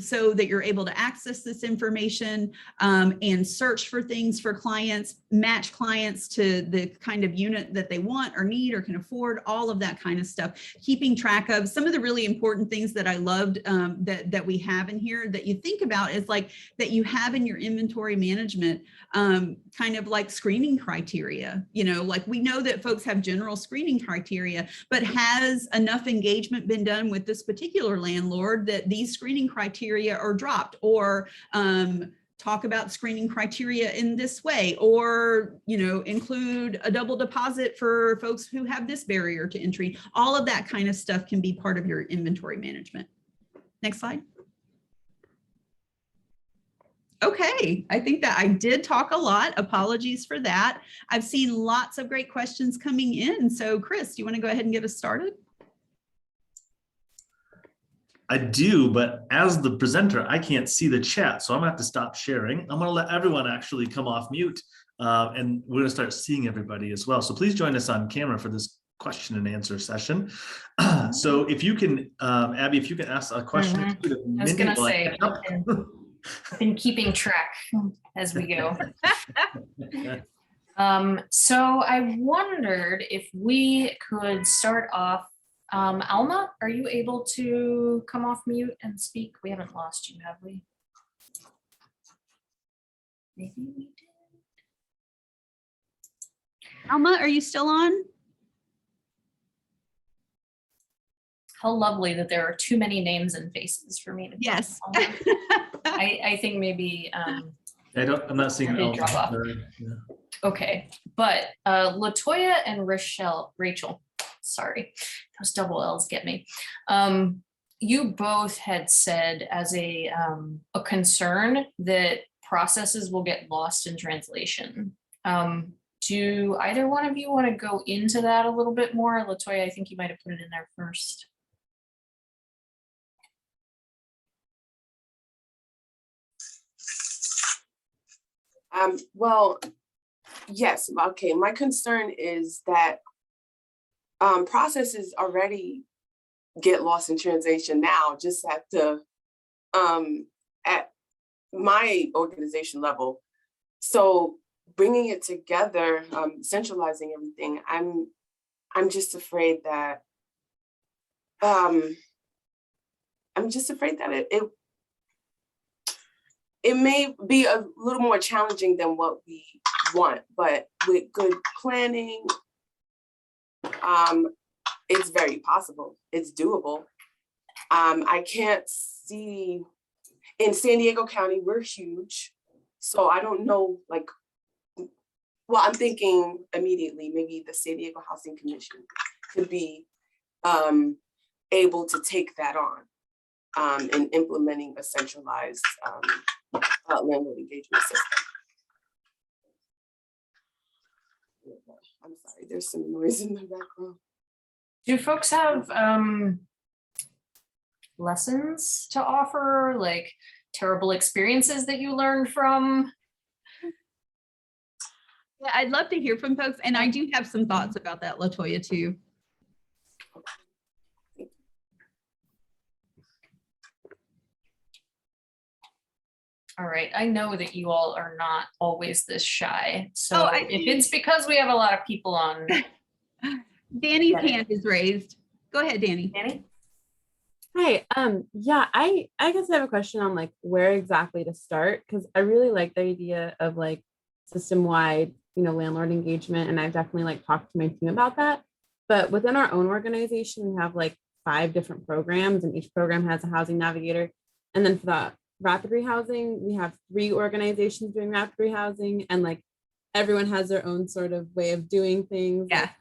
Speaker 3: so that you're able to access this information and search for things for clients, match clients to the kind of unit that they want or need or can afford, all of that kind of stuff. Keeping track of some of the really important things that I loved that we have in here that you think about is like that you have in your inventory management kind of like screening criteria. You know, like we know that folks have general screening criteria, but has enough engagement been done with this particular landlord that these screening criteria are dropped, or talk about screening criteria in this way, or, you know, include a double deposit for folks who have this barrier to entry. All of that kind of stuff can be part of your inventory management. Next slide. Okay, I think that I did talk a lot. Apologies for that. I've seen lots of great questions coming in. So Chris, do you want to go ahead and get us started?
Speaker 1: I do, but as the presenter, I can't see the chat, so I'm gonna have to stop sharing. I'm gonna let everyone actually come off mute, and we're gonna start seeing everybody as well. So please join us on camera for this question and answer session. So if you can, Abby, if you can ask a question.
Speaker 2: I was gonna say, I've been keeping track as we go. So I wondered if we could start off. Alma, are you able to come off mute and speak? We haven't lost you, have we? Maybe we did.
Speaker 3: Alma, are you still on?
Speaker 2: How lovely that there are too many names and faces for me to.
Speaker 3: Yes.
Speaker 2: I think maybe
Speaker 1: I'm not seeing
Speaker 2: it drop off. Yeah. Okay, but Latoya and Rachel, sorry, those double L's get me. You both had said as a concern that processes will get lost in translation. Do either one of you want to go into that a little bit more? Latoya, I think you might have put it in there first.
Speaker 4: Well, yes, okay. My concern is that processes already get lost in translation now, just at my organization level. So bringing it together, centralizing everything, I'm just afraid that it may be a little more challenging than what we want, but with good planning, it's very possible. It's doable. I can't see, in San Diego County, we're huge. So I don't know, like, well, I'm thinking immediately, maybe the San Diego Housing Commission could be able to take that on in implementing a centralized landlord engagement system. I'm sorry, there's some noise in the background.
Speaker 2: Do folks have lessons to offer, like terrible experiences that you learned from?
Speaker 3: Yeah, I'd love to hear from folks. And I do have some thoughts about that, LaToya, too.
Speaker 2: All right, I know that you all are not always this shy. So
Speaker 3: Oh,
Speaker 2: if it's because we have a lot of people on.
Speaker 3: Danny's
Speaker 2: Ready.
Speaker 3: hand is raised. Go ahead, Danny.
Speaker 2: Danny?
Speaker 5: Hi, yeah, I guess I have a question on like where exactly to start, because I really like the idea of like system-wide, landlord engagement, and I've definitely like talked to my team about that. But within our own organization, we have like 5 different programs, and each program has a housing navigator. And then for the rapid rehousing, we have 3 organizations doing rapid rehousing, and like everyone has their own sort of way of doing things.
Speaker 3: Yeah.
Speaker 5: Like,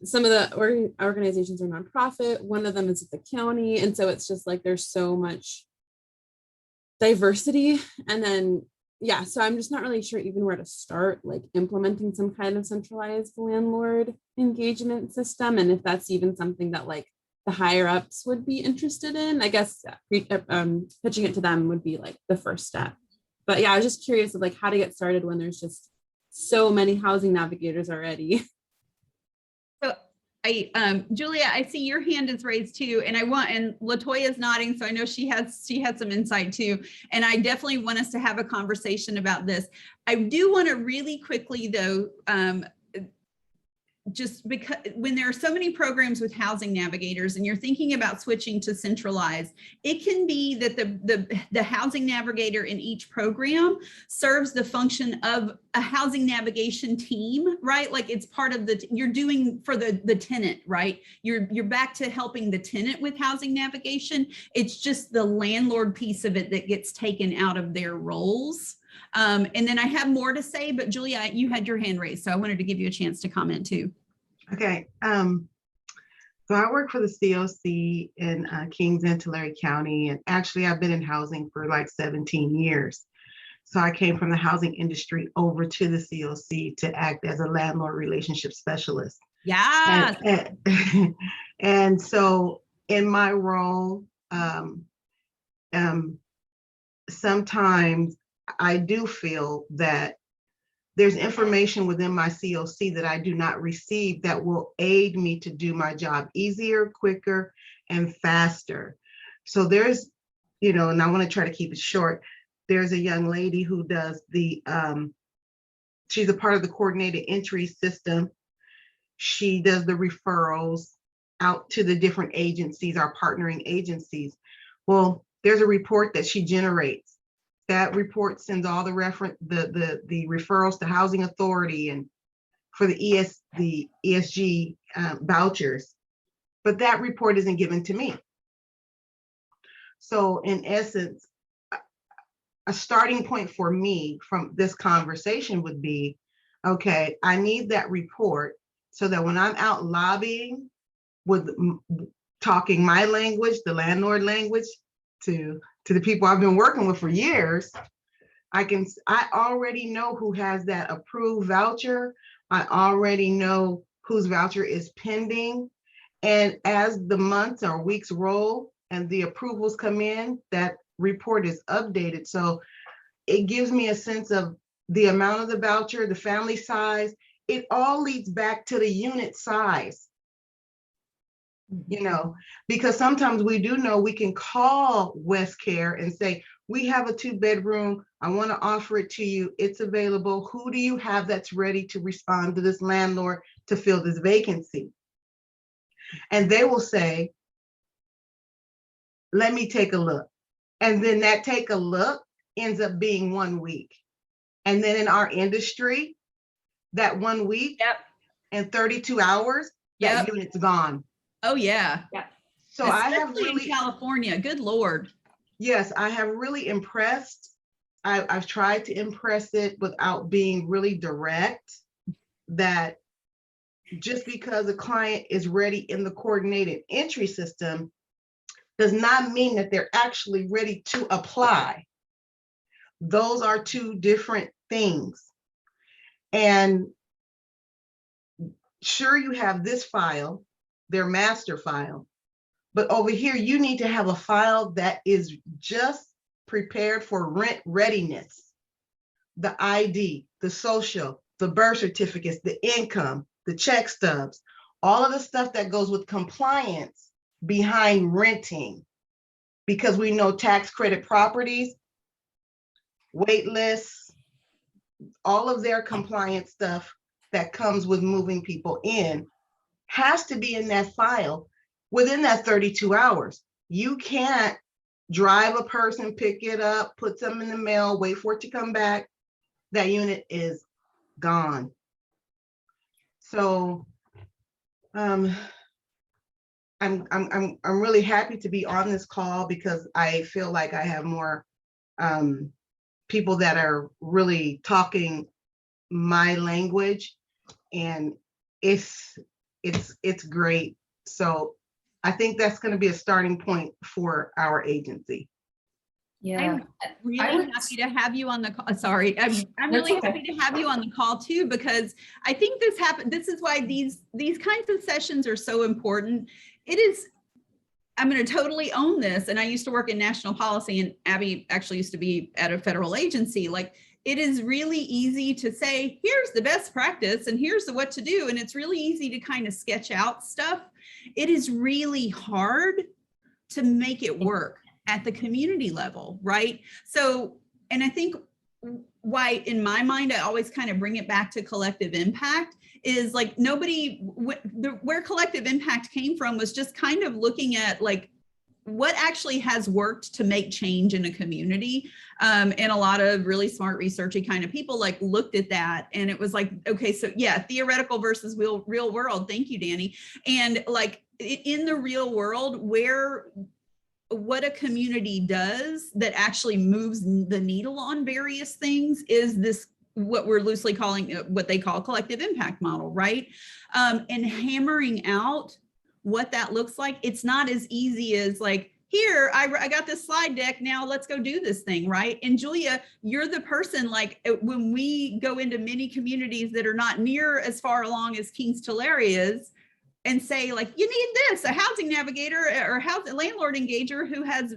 Speaker 5: some of the organizations are nonprofit, one of them is at the county. And so it's just like, there's so much diversity. And then, yeah, so I'm just not really sure even where to start, like implementing some kind of centralized landlord engagement system. And if that's even something that like the higher ups would be interested in, I guess pitching it to them would be like the first step. But yeah, I was just curious of like how to get started when there's just so many housing navigators already.
Speaker 3: So Julia, I see your hand is raised too, and and LaToya's nodding, so I know she had some insight too. And I definitely want us to have a conversation about this. I do want to really quickly though, just because when there are so many programs with housing navigators and you're thinking about switching to centralized, it can be that the housing navigator in each program serves the function of a housing navigation team, right? Like it's part of you're doing for the tenant, right? You're back to helping the tenant with housing navigation. It's just the landlord piece of it that gets taken out of their roles. And then I have more to say, but Julia, you had your hand raised, so I wanted to give you a chance to comment too.
Speaker 6: Okay, so I work for the COC in Kings and Tulare County, and actually I've been in housing for like 17 years. So I came from the housing industry over to the COC to act as a landlord relationship specialist.
Speaker 3: Yeah.
Speaker 6: And so in my role, sometimes I do feel that there's information within my COC that I do not receive that will aid me to do my job easier, quicker, and faster. So there's, and I want to try to keep it short. There's a young lady who does she's a part of the coordinated entry system. She does the referrals out to the different agencies, our partnering agencies. Well, there's a report that she generates. That report sends all the referrals to Housing Authority and for the ESG vouchers, but that report isn't given to me. So in essence, a starting point for me from this conversation would be, okay, I need that report so that when I'm out lobbying with talking my language, the landlord language, to the people I've been working with for years, I already know who has that approved voucher. I already know whose voucher is pending. And as the months or weeks roll and the approvals come in, that report is updated. So it gives me a sense of the amount of the voucher, the family size. It all leads back to the unit size. you know, because sometimes we do know we can call West Care and say, we have a 2-bedroom. I want to offer it to you. It's available. Who do you have that's ready to respond to this landlord to fill this vacancy? And they will say, let me take a look. And then that take a look ends up being 1 week. And then in our industry, that 1 week
Speaker 3: Yep.
Speaker 6: and 32 hours, that
Speaker 3: Yep.
Speaker 6: unit's gone.
Speaker 3: Oh, yeah.
Speaker 6: So I have
Speaker 3: Especially
Speaker 6: really,
Speaker 3: in California. Good Lord.
Speaker 6: yes, I have really impressed. I've tried to impress it without being really direct, that just because a client is ready in the coordinated entry system does not mean that they're actually ready to apply. Those are two different things. And sure, you have this file, their master file, but over here, you need to have a file that is just prepared for rent readiness. The ID, the social, the birth certificates, the income, the check stubs, all of the stuff that goes with compliance behind renting. Because we know tax credit properties, wait lists, all of their compliance stuff that comes with moving people in has to be in that file within that 32 hours. You can't drive a person, pick it up, put some in the mail, wait for it to come back. That unit is gone. So I'm really happy to be on this call because I feel like I have more people that are really talking my language, and it's great. So I think that's going to be a starting point for our agency.
Speaker 2: Yeah.
Speaker 3: Really
Speaker 2: I would-
Speaker 3: happy to have you on the call. Sorry, I'm
Speaker 2: That's
Speaker 3: really
Speaker 2: okay.
Speaker 3: happy to have you on the call too, because I think this happened. This is why these kinds of sessions are so important. It is, I'm going to totally own this. And I used to work in national policy, and Abby actually used to be at a federal agency. Like, it is really easy to say, here's the best practice and here's what to do. And it's really easy to kind of sketch out stuff. It is really hard to make it work at the community level, right? So, and I think why in my mind, I always kind of bring it back to collective impact is like where collective impact came from was just kind of looking at like what actually has worked to make change in a community. And a lot of really smart researchy kind of people like looked at that, and it was like, okay, so yeah, theoretical versus real world. Thank you, Danny. And like in the real world, what a community does that actually moves the needle on various things is this, what we're loosely calling, what they call collective impact model, right? And hammering out what that looks like. It's not as easy as like, here, I got this slide deck, now let's go do this thing, right? And Julia, you're the person, like when we go into many communities that are not near as far along as Kings Tulare is, and say like, you need this, a housing navigator or housing landlord engager who has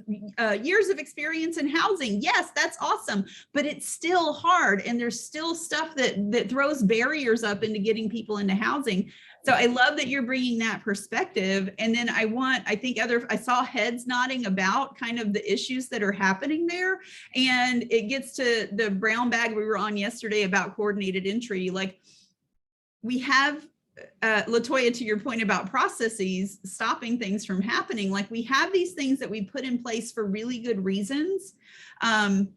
Speaker 3: years of experience in housing. Yes, that's awesome, but it's still hard. And there's still stuff that throws barriers up into getting people into housing. So I love that you're bringing that perspective. And then I saw heads nodding about kind of the issues that are happening there. And it gets to the brown bag we were on yesterday about coordinated entry. Like we have, Latoya, to your point about processes, stopping things from happening, like we have these things that we put in place for really good reasons. And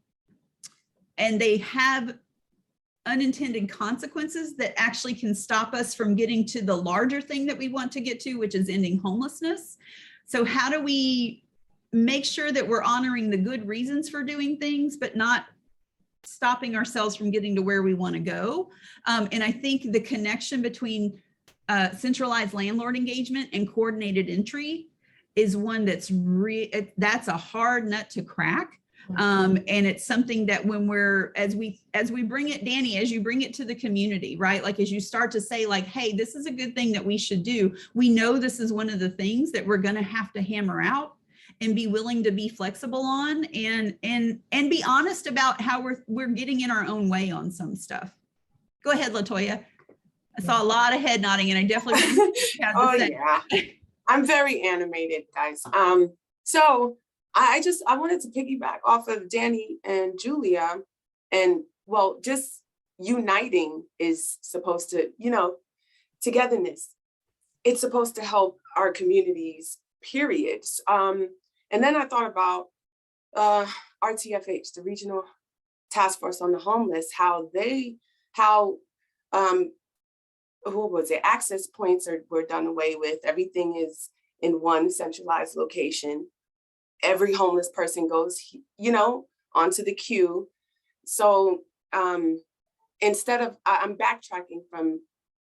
Speaker 3: they have unintended consequences that actually can stop us from getting to the larger thing that we want to get to, which is ending homelessness. So how do we make sure that we're honoring the good reasons for doing things, but not stopping ourselves from getting to where we want to go? And I think the connection between centralized landlord engagement and coordinated entry is one that's that's a hard nut to crack. And it's something that when as we bring it, Danny, as you bring it to the community, right? Like as you start to say like, hey, this is a good thing that we should do. We know this is one of the things that we're going to have to hammer out and be willing to be flexible on and be honest about how we're getting in our own way on some stuff. Go ahead, Latoya. I saw a lot of head nodding, and I definitely want to have to say.
Speaker 4: Yeah. I'm very animated, guys. So I wanted to piggyback off of Danny and Julia, and well, just uniting is supposed to, togetherness. It's supposed to help our communities, period. And then I thought about RTFH, the Regional Task Force on the Homeless, how who was it? Access points were done away with. Everything is in one centralized location. Every homeless person goes, onto the queue. So instead of, I'm backtracking from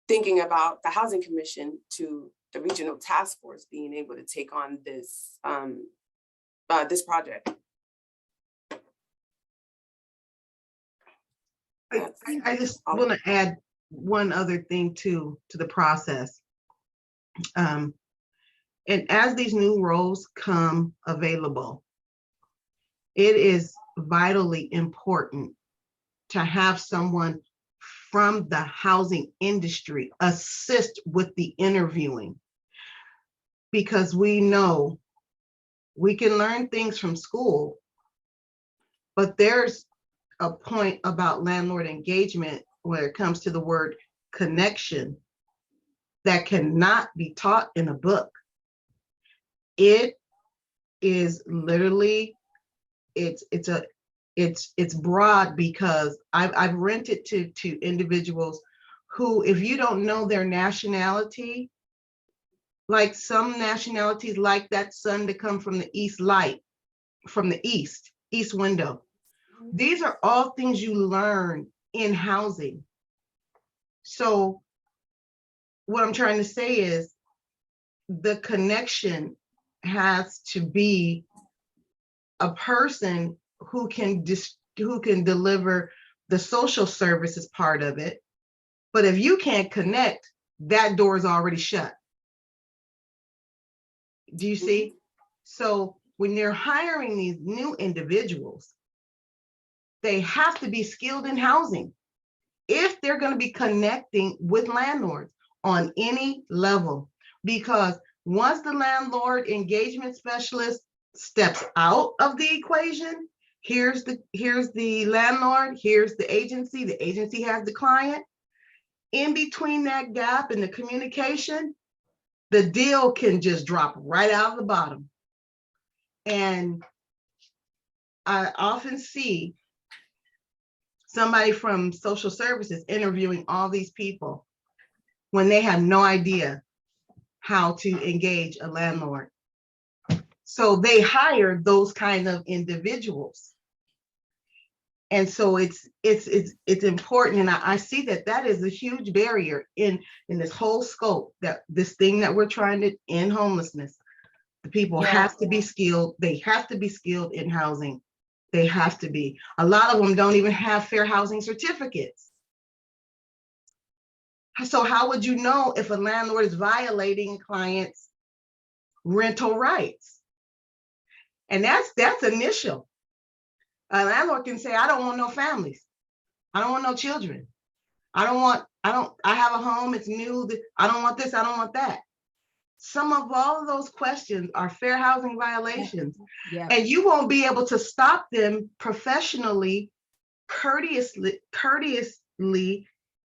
Speaker 4: thinking about the Housing Commission to the Regional Task Force being able to take on this this project.
Speaker 6: I just want to add one other thing to the process. And as these new roles come available, it is vitally important to have someone from the housing industry assist with the interviewing, because we know we can learn things from school, but there's a point about landlord engagement when it comes to the word connection that cannot be taught in a book. It is literally, it's broad, because I've rented to individuals who, if you don't know their nationality, like some nationalities like that sun to come from the east light, from the east window. These are all things you learn in housing. So what I'm trying to say is the connection has to be a person who can deliver the social services part of it. But if you can't connect, that door is already shut. Do you see? So when you're hiring these new individuals, they have to be skilled in housing if they're going to be connecting with landlords on any level. Because once the landlord engagement specialist steps out of the equation, here's the landlord, here's the agency has the client. In between that gap in the communication, the deal can just drop right out of the bottom. And I often see somebody from social services interviewing all these people when they have no idea how to engage a landlord. So they hire those kind of individuals. And so it's important. And I see that is a huge barrier in this whole scope, that this thing that we're trying to end homelessness. The people have to be skilled. They have to be skilled in housing. They have to be. A lot of them don't even have fair housing certificates. So how would you know if a landlord is violating clients' rental rights? And that's initial. A landlord can say, I don't want no families. I don't want no children. I have a home, it's new. I don't want this, I don't want that. Some of all of those questions are fair housing violations.
Speaker 3: Yeah.
Speaker 6: And you won't be able to stop them professionally, courteously,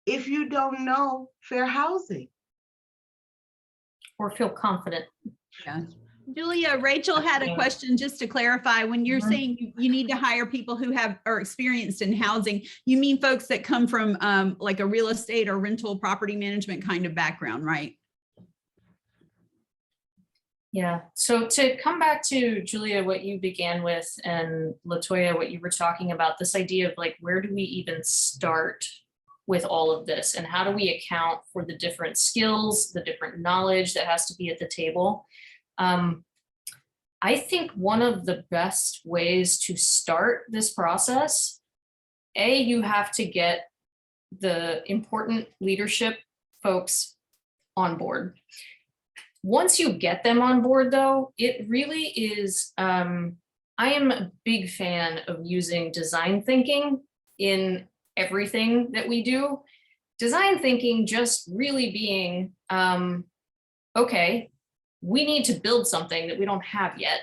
Speaker 6: if you don't know fair housing.
Speaker 2: Or feel confident.
Speaker 3: Yeah. Julia, Rachel had a question just to clarify. When you're saying you need to hire people who are experienced in housing, you mean folks that come from like a real estate or rental property management kind of background, right?
Speaker 2: Yeah. So to come back to Julia, what you began with, and Latoya, what you were talking about, this idea of like, where do we even start with all of this? And how do we account for the different skills, the different knowledge that has to be at the table? I think one of the best ways to start this process, you have to get the important leadership folks on board. Once you get them on board, though, it really is, I am a big fan of using design thinking in everything that we do. Design thinking just really being, okay, we need to build something that we don't have yet.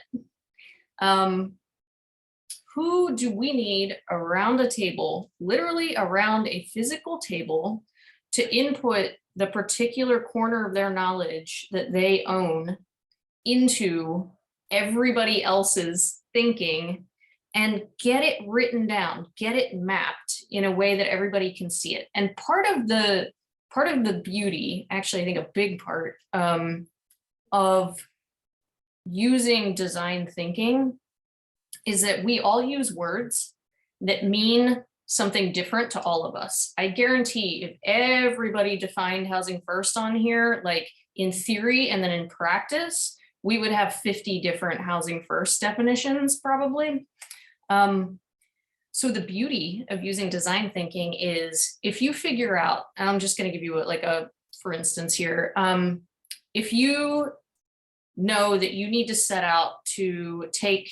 Speaker 2: Who do we need around a table, literally around a physical table, to input the particular corner of their knowledge that they own into everybody else's thinking and get it written down, get it mapped in a way that everybody can see it? And part of the beauty, actually, I think a big part of using design thinking is that we all use words that mean something different to all of us. I guarantee if everybody defined housing first on here, like in theory and then in practice, we would have 50 different housing first definitions probably. So the beauty of using design thinking is if you figure out, and I'm just going to give you for instance here, if you know that you need to set out to take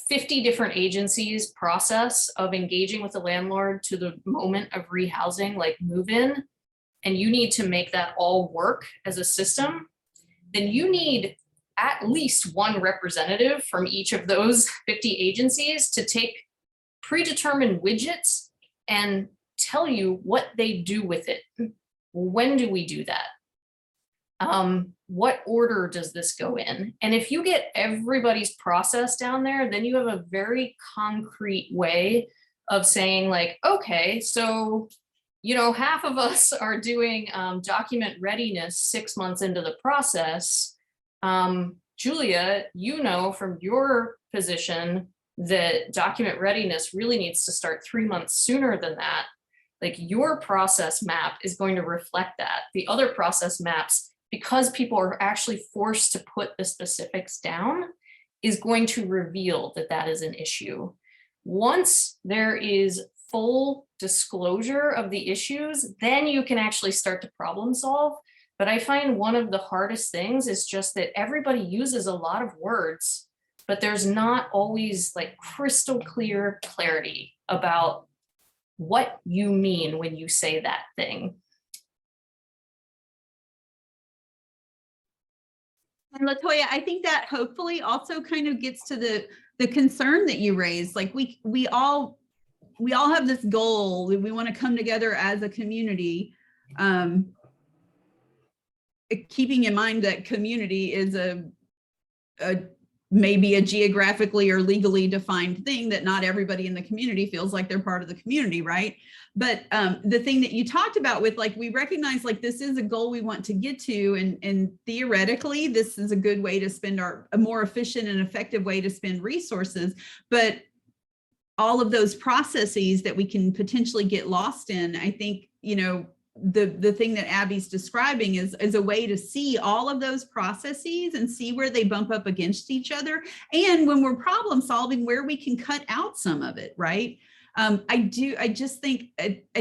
Speaker 2: 50 different agencies' process of engaging with the landlord to the moment of rehousing, like move in, and you need to make that all work as a system, then you need at least one representative from each of those 50 agencies to take predetermined widgets and tell you what they do with it. When do we do that? What order does this go in? And if you get everybody's process down there, then you have a very concrete way of saying like, okay, so, you know, half of us are doing document readiness 6 months into the process. Julia, you know, from your position that document readiness really needs to start 3 months sooner than that. Like your process map is going to reflect that. The other process maps, because people are actually forced to put the specifics down, is going to reveal that that is an issue. Once there is full disclosure of the issues, then you can actually start to problem solve. But I find one of the hardest things is just that everybody uses a lot of words, but there's not always like crystal clear clarity about what you mean when you say that thing.
Speaker 3: And Latoya, I think that hopefully also kind of gets to the concern that you raised. Like we all have this goal that we want to come together as a community, keeping in mind that community is maybe a geographically or legally defined thing that not everybody in the community feels like they're part of the community, right? But the thing that you talked about with like, we recognize like this is a goal we want to get to, and theoretically, this is a good way to spend a more efficient and effective way to spend resources. But all of those processes that we can potentially get lost in, I think, you know, the thing that Abby's describing is a way to see all of those processes and see where they bump up against each other. And when we're problem solving, where we can cut out some of it, right? I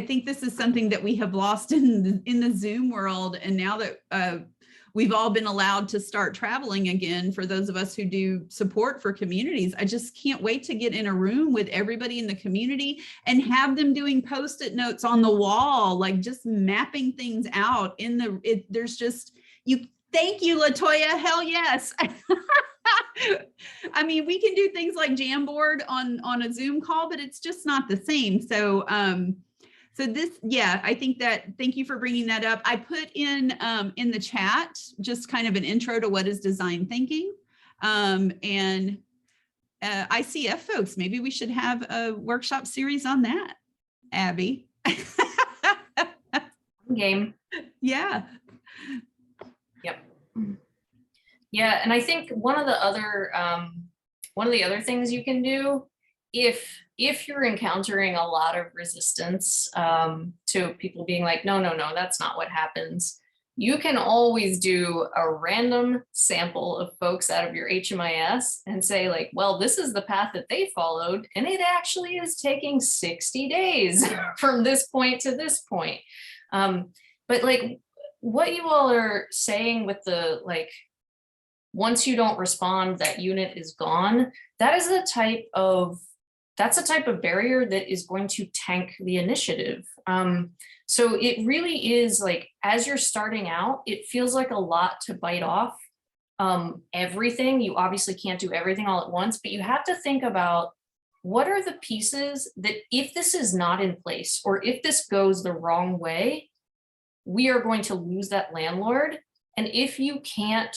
Speaker 3: think this is something that we have lost in the Zoom world. And now that we've all been allowed to start traveling again, for those of us who do support for communities, I just can't wait to get in a room with everybody in the community and have them doing Post-it notes on the wall, like just mapping things out there's just, thank you, Latoya, hell yes. I mean, we can do things like Jamboard on a Zoom call, but it's just not the same. So, so this, yeah, I think that, thank you for bringing that up. I put in the chat, just kind of an intro to what is design thinking. And ICF folks, maybe we should have a workshop series on that, Abby.
Speaker 2: Game.
Speaker 3: Yeah.
Speaker 2: Yep. Yeah, and I think one of the other things you can do, if you're encountering a lot of resistance to people being like, no, that's not what happens, you can always do a random sample of folks out of your HMIS and say like, well, this is the path that they followed, and it actually is taking 60 days from this point to this point. But like what you all are saying with the like, once you don't respond, that unit is gone, that's a type of barrier that is going to tank the initiative. So it really is like, as you're starting out, it feels like a lot to bite off. everything. You obviously can't do everything all at once, but you have to think about what are the pieces that if this is not in place, or if this goes the wrong way, we are going to lose that landlord. And if you can't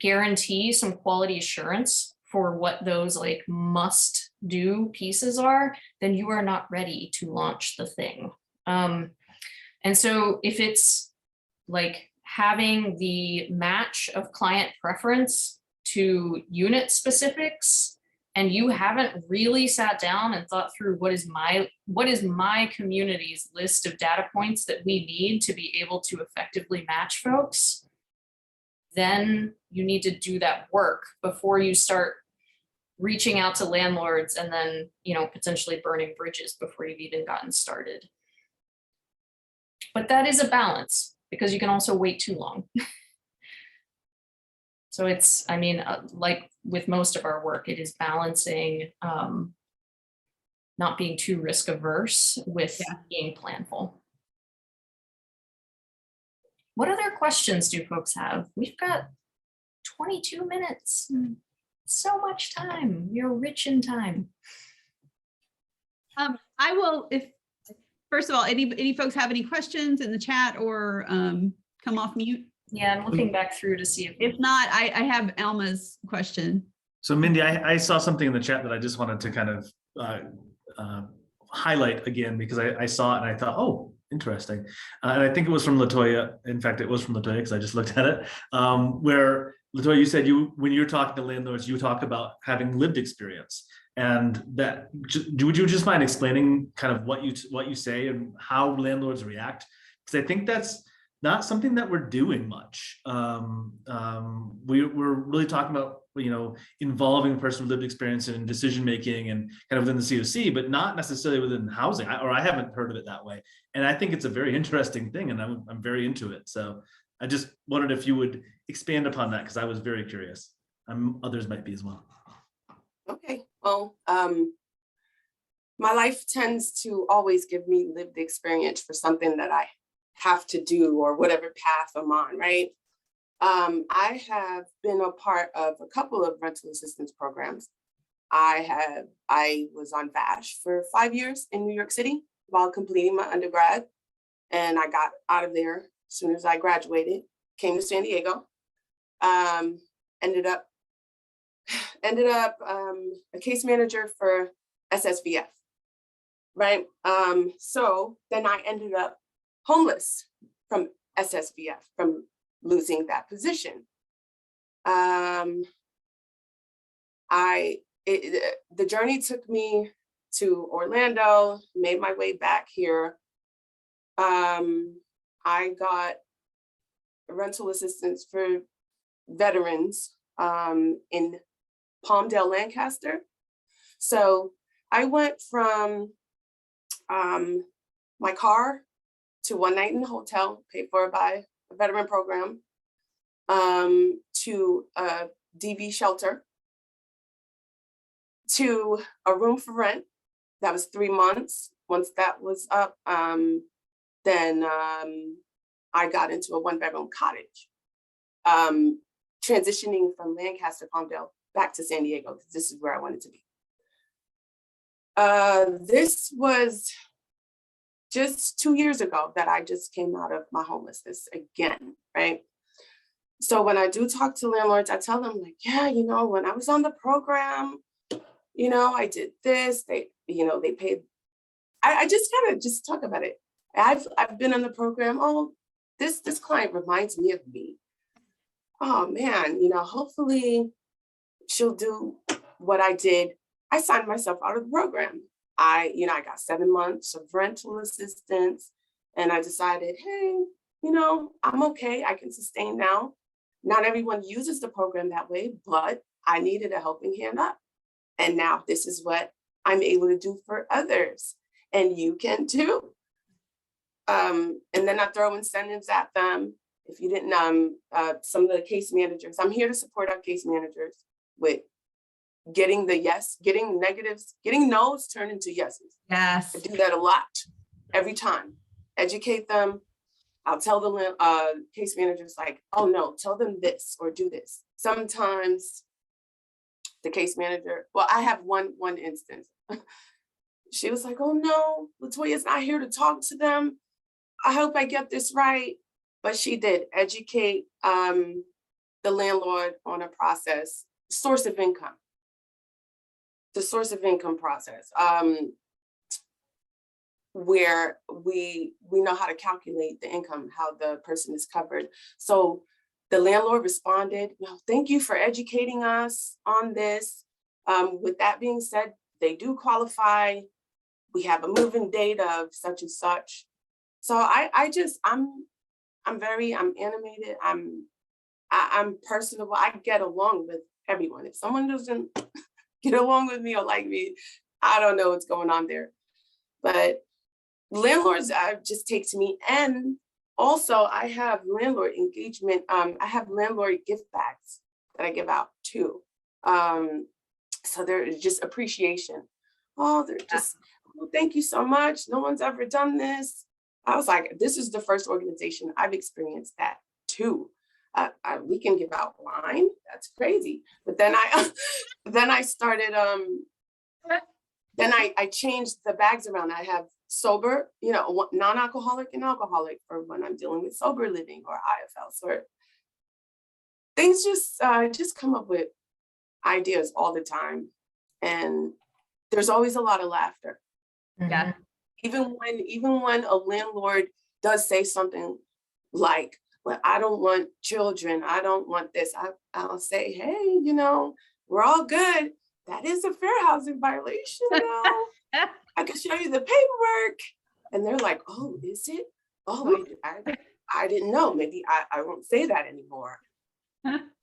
Speaker 2: guarantee some quality assurance for what those like must do pieces are, then you are not ready to launch the thing. And so if it's like having the match of client preference to unit specifics, and you haven't really sat down and thought through what is my community's list of data points that we need to be able to effectively match folks, then you need to do that work before you start reaching out to landlords and then, you know, potentially burning bridges before you've even gotten started. But that is a balance, because you can also wait too long. So it's, I mean, like with most of our work, it is balancing not being too risk averse with being planful. What other questions do folks have? We've got 22 minutes. So much time. You're rich in time.
Speaker 3: I will, if first of all, any folks have any questions in the chat or come off mute?
Speaker 2: Yeah, I'm looking back through to see
Speaker 3: If not, I have Alma's question.
Speaker 1: So Mindy, I saw something in the chat that I just wanted to kind of highlight again, because I saw it and I thought, oh, interesting. And I think it was from Latoya. In fact, it was from Latoya because I just looked at it, where Latoya, you said when you're talking to landlords, you talk about having lived experience. And that, would you just mind explaining kind of what you say and how landlords react? Because I think that's not something that we're doing much. We're really talking about, you know, involving a person with lived experience in decision making and kind of within the COC, but not necessarily within housing. I haven't heard of it that way, and I think it's a very interesting thing, and I'm very into it. So I just wondered if you would expand upon that, because I was very curious. Others might be as well.
Speaker 4: Okay, well, my life tends to always give me lived experience for something that I have to do or whatever path I'm on, right? I have been a part of a couple of rental assistance programs. I was on VASH for 5 years in New York City while completing my undergrad, and I got out of there as soon as I graduated, came to San Diego, ended up a case manager for SSVF, right? So then I ended up homeless from SSVF, from losing that position. The journey took me to Orlando, made my way back here. I got rental assistance for veterans in Palmdale, Lancaster. So I went from my car to one night in the hotel paid for by a veteran program, to a DV shelter, to a room for rent. That was 3 months. Once that was up, then I got into a 1-bedroom cottage, transitioning from Lancaster, Palmdale, back to San Diego, because this is where I wanted to be. This was just 2 years ago that I just came out of my homelessness again, right? So when I do talk to landlords, I tell them like, yeah, you know, when I was on the program, you know, I did this, they paid. I just kind of just talk about it. I've been on the program. Oh, this client reminds me of me. Oh man, you know, hopefully she'll do what I did. I signed myself out of the program. I got 7 months of rental assistance, and I decided, hey, you know, I'm okay. I can sustain now. Not everyone uses the program that way, but I needed a helping hand up. And now this is what I'm able to do for others. And you can too. And then I throw incentives at them. If you didn't, some of the case managers, I'm here to support our case managers with getting the yes, getting negatives, getting no's turned into yeses.
Speaker 3: Yes.
Speaker 4: I do that a lot, every time. Educate them, I'll tell the case managers like, oh no, tell them this or do this. Sometimes the case manager, well, I have one instance. She was like, oh no, Latoya's not here to talk to them. I hope I get this right. But she did educate the landlord on a process, source of income, the source of income process, where we know how to calculate the income, how the person is covered. So the landlord responded, well, thank you for educating us on this. With that being said, they do qualify. We have a moving date of such and such. So I'm animated. I'm personable. I get along with everyone. If someone doesn't get along with me or like me, I don't know what's going on there. But landlords just take to me. And also I have landlord engagement. I have landlord gift bags that I give out too. So there's just appreciation. Oh, they're just, oh, thank you so much. No one's ever done this. I was like, this is the first organization I've experienced that too. We can give out wine. That's crazy. But then I started, then I changed the bags around. I have sober, non-alcoholic and alcoholic for when I'm dealing with sober living or IFL. So things just come up with ideas all the time. And there's always a lot of laughter.
Speaker 3: Yeah.
Speaker 4: Even when a landlord does say something like, well, I don't want children, I don't want this, I'll say, hey, we're all good. That is a fair housing violation, I can show you the paperwork. And they're like, oh, is it? Oh, I didn't know. Maybe I won't say that anymore.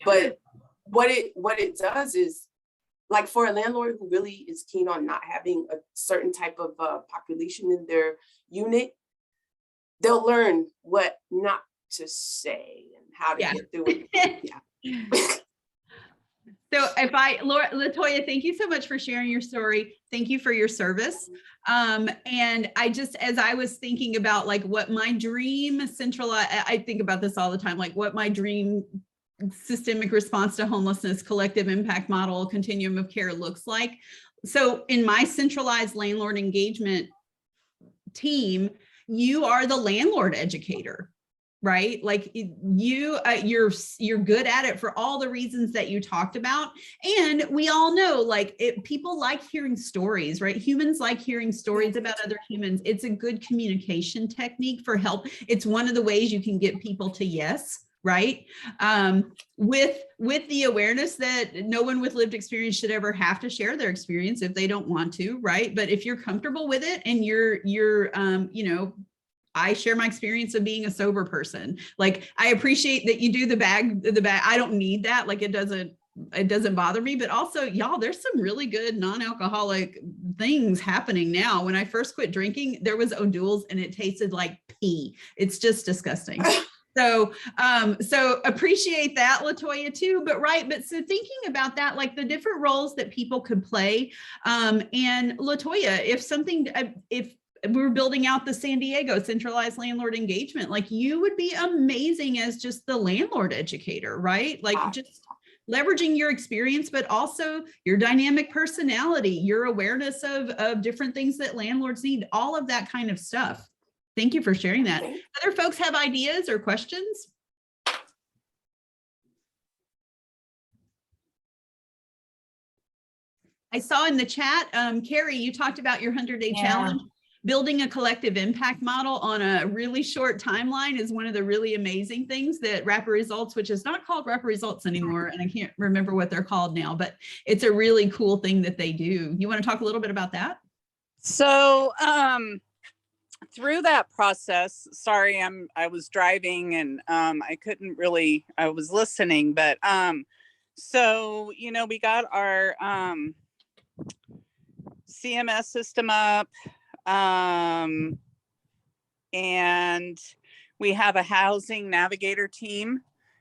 Speaker 4: But what it does is, like, for a landlord who really is keen on not having a certain type of population in their unit, they'll learn what not to say and how to get through it. Yeah.
Speaker 3: So Latoya, thank you so much for sharing your story. Thank you for your service. And as I was thinking about like what my dream I think about this all the time, like what my dream systemic response to homelessness, collective impact model, continuum of care looks like. So in my centralized landlord engagement team, you are the landlord educator, right? Like you're good at it for all the reasons that you talked about. And we all know, like, people like hearing stories, right? Humans like hearing stories about other humans. It's a good communication technique for help. It's one of the ways you can get people to yes, right? With the awareness that no one with lived experience should ever have to share their experience if they don't want to, right? But if you're comfortable with it and you're I share my experience of being a sober person. Like, I appreciate that you do the bag. I don't need that. Like, it doesn't bother me, but also, y'all, there's some really good non-alcoholic things happening now. When I first quit drinking, there was O'Doul's and it tasted like pee. It's just disgusting. So appreciate that, Latoya, too. But so thinking about that, like the different roles that people could play. And Latoya, if we're building out the San Diego centralized landlord engagement, like, you would be amazing as just the landlord educator, right? Like, just leveraging your experience, but also your dynamic personality, your awareness of different things that landlords need, all of that kind of stuff. Thank you for sharing that. Other folks have ideas or questions? I saw in the chat, Carrie, you talked about your 100-day challenge. Building a collective impact model on a really short timeline is one of the really amazing things that Rapid Results, which is not called Rapid Results anymore, and I can't remember what they're called now, but it's a really cool thing that they do. You want to talk a little bit about that?
Speaker 7: So through that process, sorry, I was driving and I couldn't really, I was listening, but so, we got our CMS system up, and we have a housing navigator team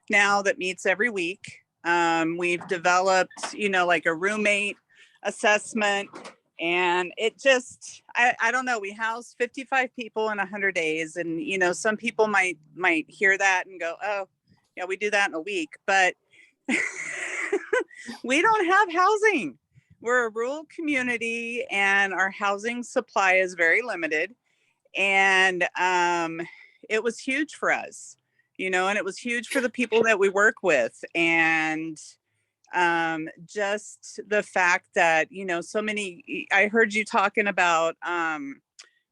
Speaker 7: now that meets every week. We've developed, like a roommate assessment, And it just, I don't know, we housed 55 people in 100 days. And, you know, some people might hear that and go, oh, yeah, we do that in a week, but we don't have housing. We're a rural community and our housing supply is very limited. And it was huge for us, you know, and it was huge for the people that we work with. And just the fact that, you know, so many, I heard you talking about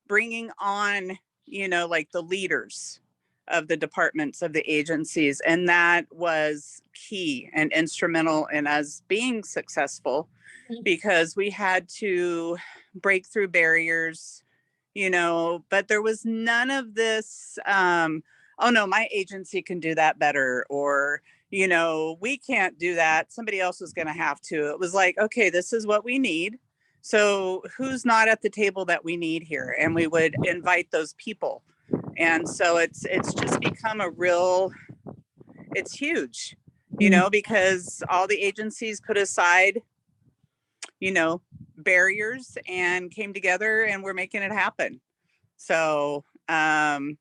Speaker 7: bringing on, you know, like the leaders of the departments, of the agencies, and that was key and instrumental in us being successful, because we had to break through barriers, you know, but there was none of this, oh no, my agency can do that better, or, you know, we can't do that, somebody else is going to have to. It was like, okay, this is what we need. So who's not at the table that we need here? And we would invite those people. And so it's just become a real, it's huge, you know, because all the agencies put aside, you know, barriers and came together and we're making it happen. So, and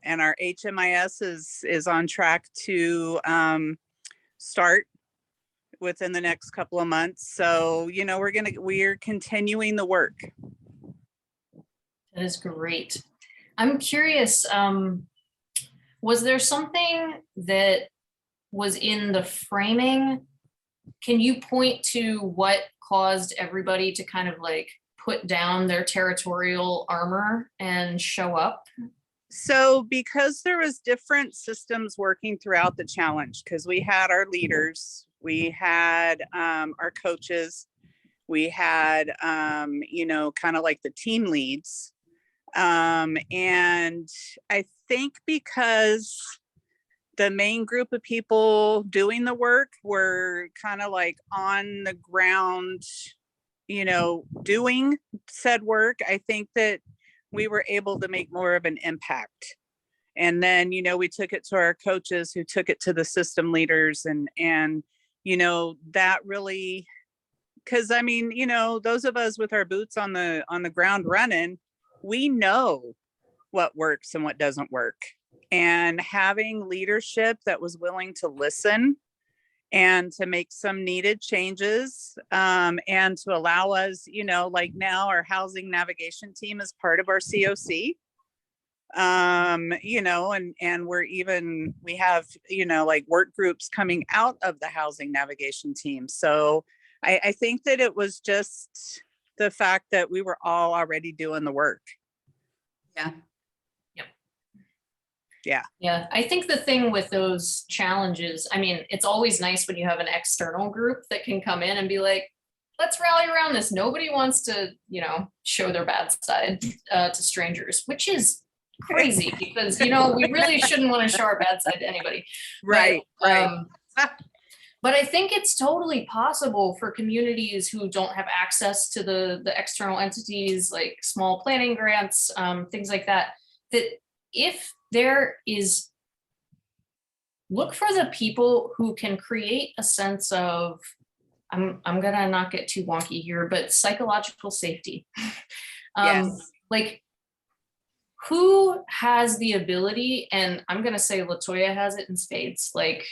Speaker 7: our HMIS is on track to start within the next couple of months. So, you know, we're continuing the work.
Speaker 2: That is great. I'm curious, was there something that was in the framing? Can you point to what caused everybody to kind of like put down their territorial armor and show up?
Speaker 7: So because there was different systems working throughout the challenge, because we had our leaders, we had our coaches, we had, you know, kind of like the team leads. And I think because the main group of people doing the work were kind of like on the ground, you know, doing said work, I think that we were able to make more of an impact. And then, you know, we took it to our coaches who took it to the system leaders, and, you know, that really, because I mean, you know, those of us with our boots on the ground running, we know what works and what doesn't work. And having leadership that was willing to listen and to make some needed changes, and to allow us, you know, like now our housing navigation team is part of our COC, you know, and we have, you know, like work groups coming out of the housing navigation team. So I think that it was just the fact that we were all already doing the work.
Speaker 3: Yeah.
Speaker 2: Yeah, I think the thing with those challenges, I mean, it's always nice when you have an external group that can come in and be like, let's rally around this. Nobody wants to, you know, show their bad side to strangers, which is crazy because, you know, we really shouldn't want to show our bad side to anybody.
Speaker 7: Right, right.
Speaker 2: But I think it's totally possible for communities who don't have access to the external entities, like small planning grants, things like that, that if there is, look for the people who can create a sense of, I'm gonna not get too wonky here, but psychological safety.
Speaker 7: Yes.
Speaker 2: Like, who has the ability, and I'm gonna say LaToya has it in spades, like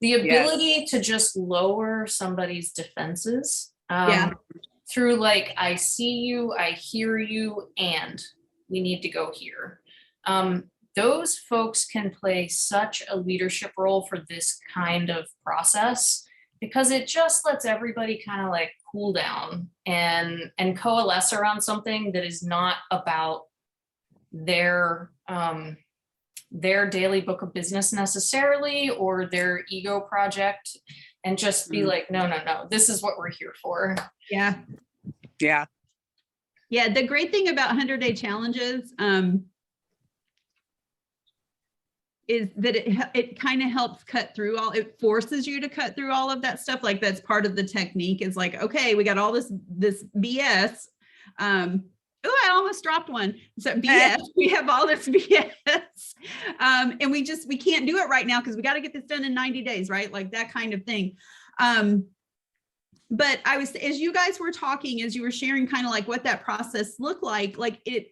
Speaker 2: the ability to just lower somebody's defenses through like, I see you, I hear you, and we need to go here. Those folks can play such a leadership role for this kind of process because it just lets everybody kind of like cool down and coalesce around something that is not about their daily book of business necessarily, or their ego project, and just be like, no, this is what we're here for.
Speaker 3: Yeah. The great thing about 100-day challenges is that it kind of helps cut through it forces you to cut through all of that stuff. Like that's part of the technique, is like, okay, we got all this BS. Oh, I almost dropped one. So BS, we have all this BS. And we can't do it right now because we got to get this done in 90 days, right? Like that kind of thing. but I was, as you guys were talking, as you were sharing kind of like what that process looked like it,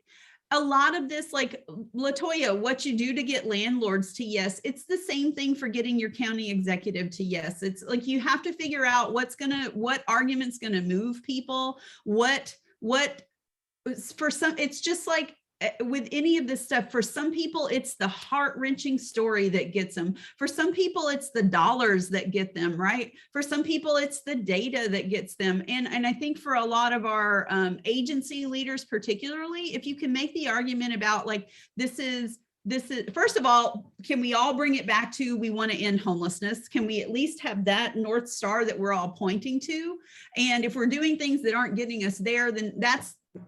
Speaker 3: a lot of this, like LaToya, what you do to get landlords to yes, it's the same thing for getting your county executive to yes. It's like you have to figure out what argument's gonna move people, what for some, it's just like with any of this stuff, for some people, it's the heart-wrenching story that gets them. For some people, it's the dollars that get them, right? For some people, it's the data that gets them. And I think for a lot of our agency leaders, particularly, if you can make the argument about like, this is, first of all, can we all bring it back to, we want to end homelessness? Can we at least have that North Star that we're all pointing to? And if we're doing things that aren't getting us there, then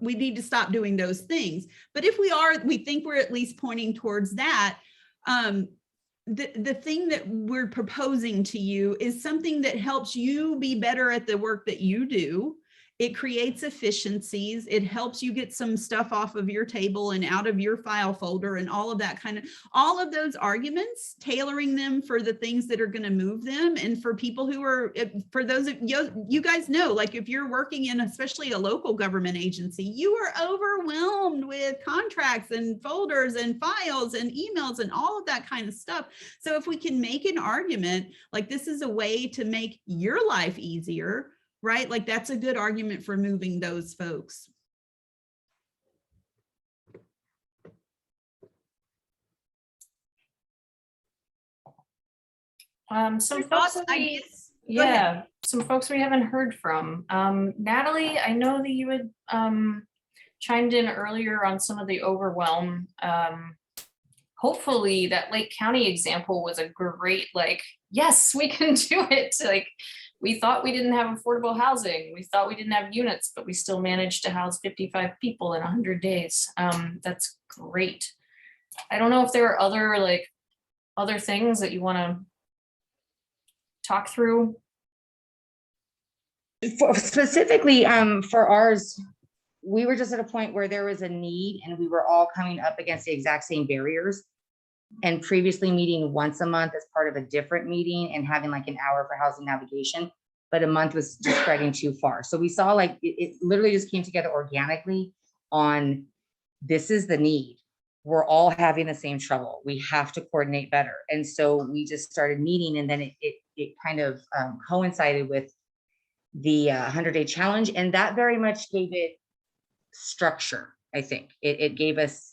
Speaker 3: we need to stop doing those things. But if we think we're at least pointing towards that, the thing that we're proposing to you is something that helps you be better at the work that you do. It creates efficiencies. It helps you get some stuff off of your table and out of your file folder and all of that all of those arguments, tailoring them for the things that are going to move them. And for people who are, for those of you guys know, like if you're working in especially a local government agency, you are overwhelmed with contracts and folders and files and emails and all of that kind of stuff. So if we can make an argument, like this is a way to make your life easier, right? Like that's a good argument for moving those folks.
Speaker 2: Some folks some folks we haven't heard from. Natalie, I know that you had chimed in earlier on some of the overwhelm. Hopefully that Lake County example was a great, like, yes, we can do it. Like, we thought we didn't have affordable housing. We thought we didn't have units, but we still managed to house 55 people in 100 days. That's great. I don't know if there are other things that you want to talk through.
Speaker 8: Specifically for ours, we were just at a point where there was a need and we were all coming up against the exact same barriers. And previously meeting once a month as part of a different meeting and having like an hour for housing navigation, but a month was just spreading too far. So we saw like it literally just came together organically on this is the need. We're all having the same trouble. We have to coordinate better. And so we just started meeting, and then it kind of coincided with the 100-day challenge. And that very much gave it structure. I think it gave us,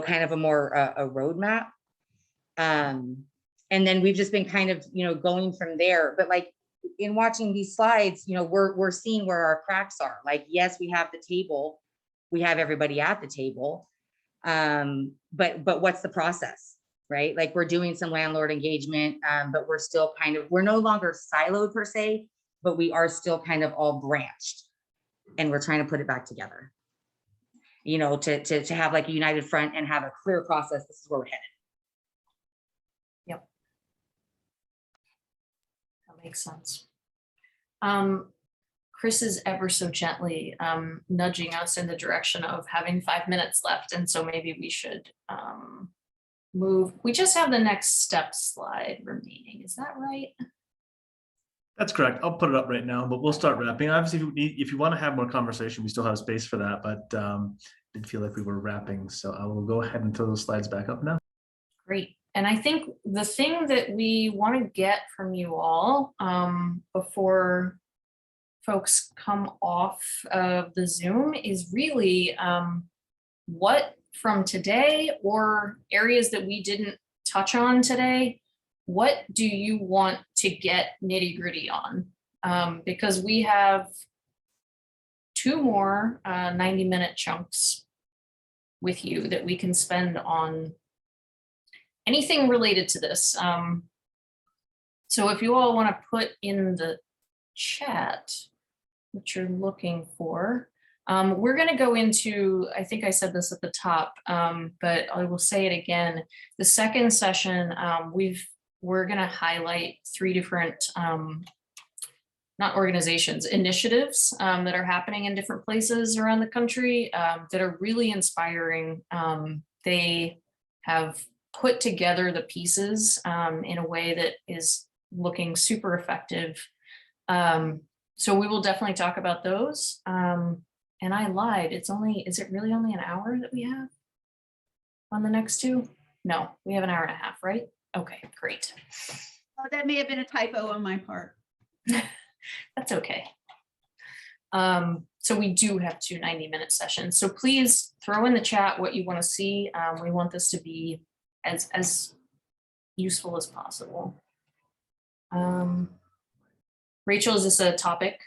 Speaker 8: kind of a more a roadmap. And then we've just been kind of, going from there. But like in watching these slides, we're seeing where our cracks are. Like, yes, we have the table, we have everybody at the table. But what's the process, right? Like we're doing some landlord engagement, but we're still we're no longer siloed per se, but we are still kind of all branched, and we're trying to put it back together. To have like a united front and have a clear process. This is where we're headed.
Speaker 2: Yep. That makes sense. Chris is ever so gently nudging us in the direction of having 5 minutes left. And so maybe we should move. We just have the next step slide remaining. Is that right?
Speaker 1: That's correct. I'll put it up right now, but we'll start wrapping. Obviously, if you want to have more conversation, we still have space for that, but did feel like we were wrapping. So I will go ahead and throw those slides back up now.
Speaker 2: Great. And I think the thing that we want to get from you all before folks come off of the Zoom is really what from today or areas that we didn't touch on today, what do you want to get nitty-gritty on? Because we have 2 more 90-minute chunks with you that we can spend on anything related to this. So if you all want to put in the chat what you're looking for, we're going to go into, I think I said this at the top, but I will say it again. The second session, we're going to highlight 3 different, not organizations, initiatives that are happening in different places around the country that are really inspiring. They have put together the pieces in a way that is looking super effective. So we will definitely talk about those. And I lied. Is it really only an hour that we have on the next two? No, we have an hour and a half, right? Okay, great.
Speaker 3: Oh, that may have been a typo on my part.
Speaker 2: That's okay. So we do have two 90-minute sessions. So please throw in the chat what you want to see. We want this to be as useful as possible. Rachel, is this a topic?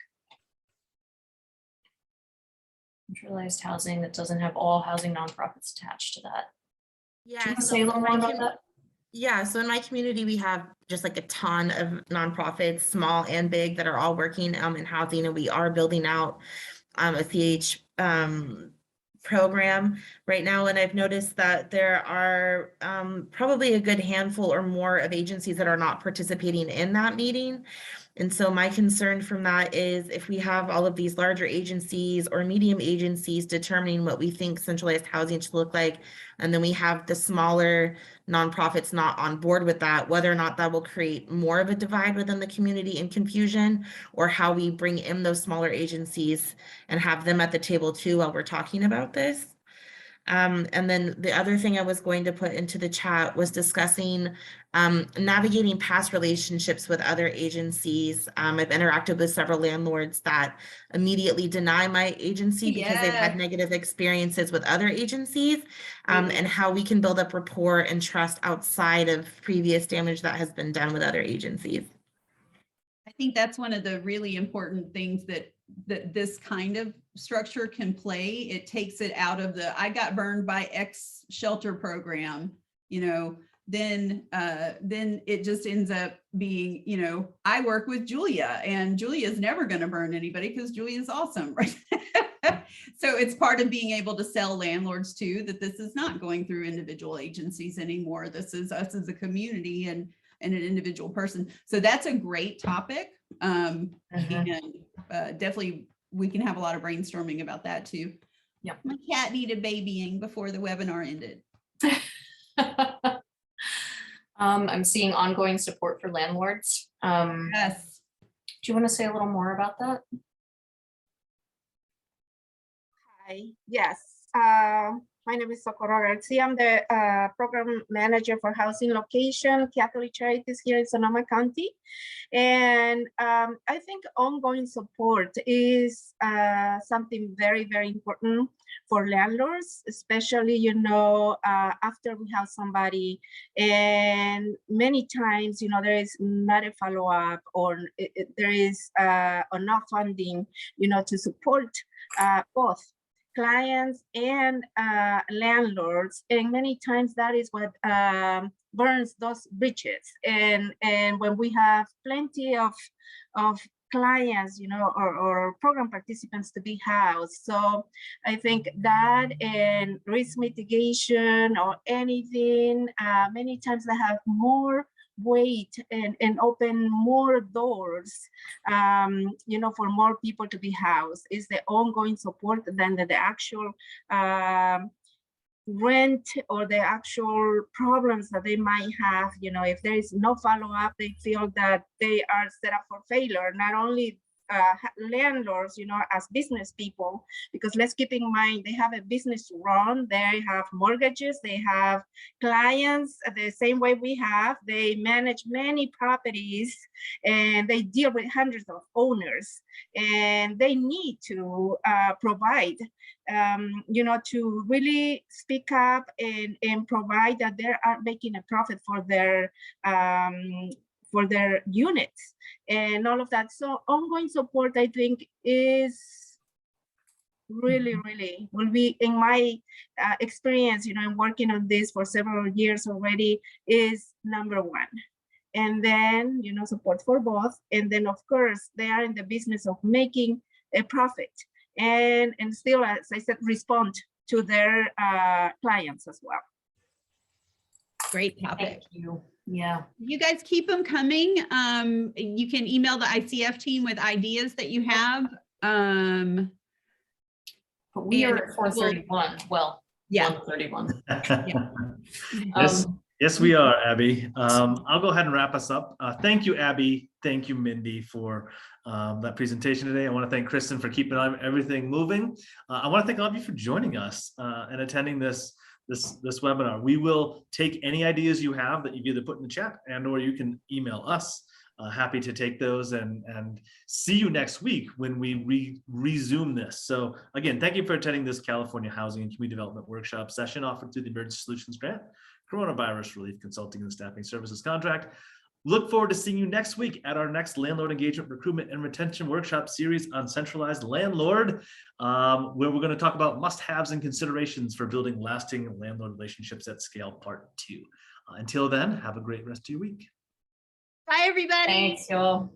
Speaker 2: Centralized housing that doesn't have all housing nonprofits attached to that. Do you
Speaker 9: Yeah,
Speaker 2: want to
Speaker 9: so
Speaker 2: say a little
Speaker 9: in
Speaker 2: more
Speaker 9: my
Speaker 2: about that?
Speaker 9: yeah, so in my community, we have just like a ton of nonprofits, small and big, that are all working in housing, and we are building out a CH program right now. And I've noticed that there are probably a good handful or more of agencies that are not participating in that meeting. And so my concern from that is, if we have all of these larger agencies or medium agencies determining what we think centralized housing should look like, and then we have the smaller nonprofits not on board with that, whether or not that will create more of a divide within the community and confusion, or how we bring in those smaller agencies and have them at the table too while we're talking about this. And then the other thing I was going to put into the chat was discussing navigating past relationships with other agencies. I've interacted with several landlords that immediately deny my agency because they've had
Speaker 3: Yes.
Speaker 9: negative experiences with other agencies, and how we can build up rapport and trust outside of previous damage that has been done with other agencies.
Speaker 3: I think that's one of the really important things that this kind of structure can play. It takes it out of the, I got burned by X shelter program, then it just ends up being, I work with Julia, and Julia's never going to burn anybody because Julia's awesome, right? So it's part of being able to sell landlords too, that this is not going through individual agencies anymore. This is us as a community and an individual person. So that's a great topic. And definitely we can have a lot of brainstorming about that too.
Speaker 2: Yep.
Speaker 3: My cat needed babying before the webinar ended.
Speaker 2: I'm seeing ongoing support for landlords.
Speaker 3: Yes.
Speaker 2: Do you want to say a little more about that?
Speaker 10: Hi, yes. My name is Socorro Garcia. I'm the program manager for housing location, Catholic Charities here in Sonoma County. And I think ongoing support is something very, very important for landlords, especially, after we have somebody, and many times, there is not a follow-up, or there is enough funding, to support both clients and landlords, and many times that is what burns those bridges. And when we have plenty of clients, or program participants to be housed, so I think that and risk mitigation or anything, many times they have more weight and open more doors, for more people to be housed. Is the ongoing support than the actual rent or the actual problems that they might have. If there is no follow-up, they feel that they are set up for failure. Not only landlords, as business people, because let's keep in mind, they have a business to run, they have mortgages, they have clients the same way we have, they manage many properties, and they deal with hundreds of owners, and they need to provide, to really speak up and provide that they are making a profit for their units and all of that. So ongoing support, I think, is really, really will be, in my experience, I'm working on this for several years already, is number one. And then, support for both. And then, of course, they are in the business of making a profit and still, as I said, respond to their clients as well.
Speaker 3: Great topic.
Speaker 2: Thank you. Yeah.
Speaker 3: You guys keep them coming. You can email the ICF team with ideas that you have.
Speaker 2: But we
Speaker 3: And
Speaker 2: are at 4:31. Well,
Speaker 3: yeah.
Speaker 2: 1:31.
Speaker 1: This Yes, we are, Abby. I'll go ahead and wrap us up. Thank you, Abby. Thank you, Mindy, for that presentation today. I want to thank Kristen for keeping everything moving. I want to thank all of you for joining us and attending this webinar. We will take any ideas you have that you've either put in the chat or you can email us. Happy to take those and see you next week when we resume this. So again, thank you for attending this California Housing and Community Development Workshop session offered through the Emergency Solutions Grant, Coronavirus Relief Consulting and Staffing Services Contract. Look forward to seeing you next week at our next Landlord Engagement, Recruitment, and Retention Workshop series on Centralized Landlord, where we're going to talk about must-haves and considerations for building lasting landlord relationships at scale, Part 2. Until then, have a great rest of your week.
Speaker 3: Bye, everybody.
Speaker 2: Thanks, y'all.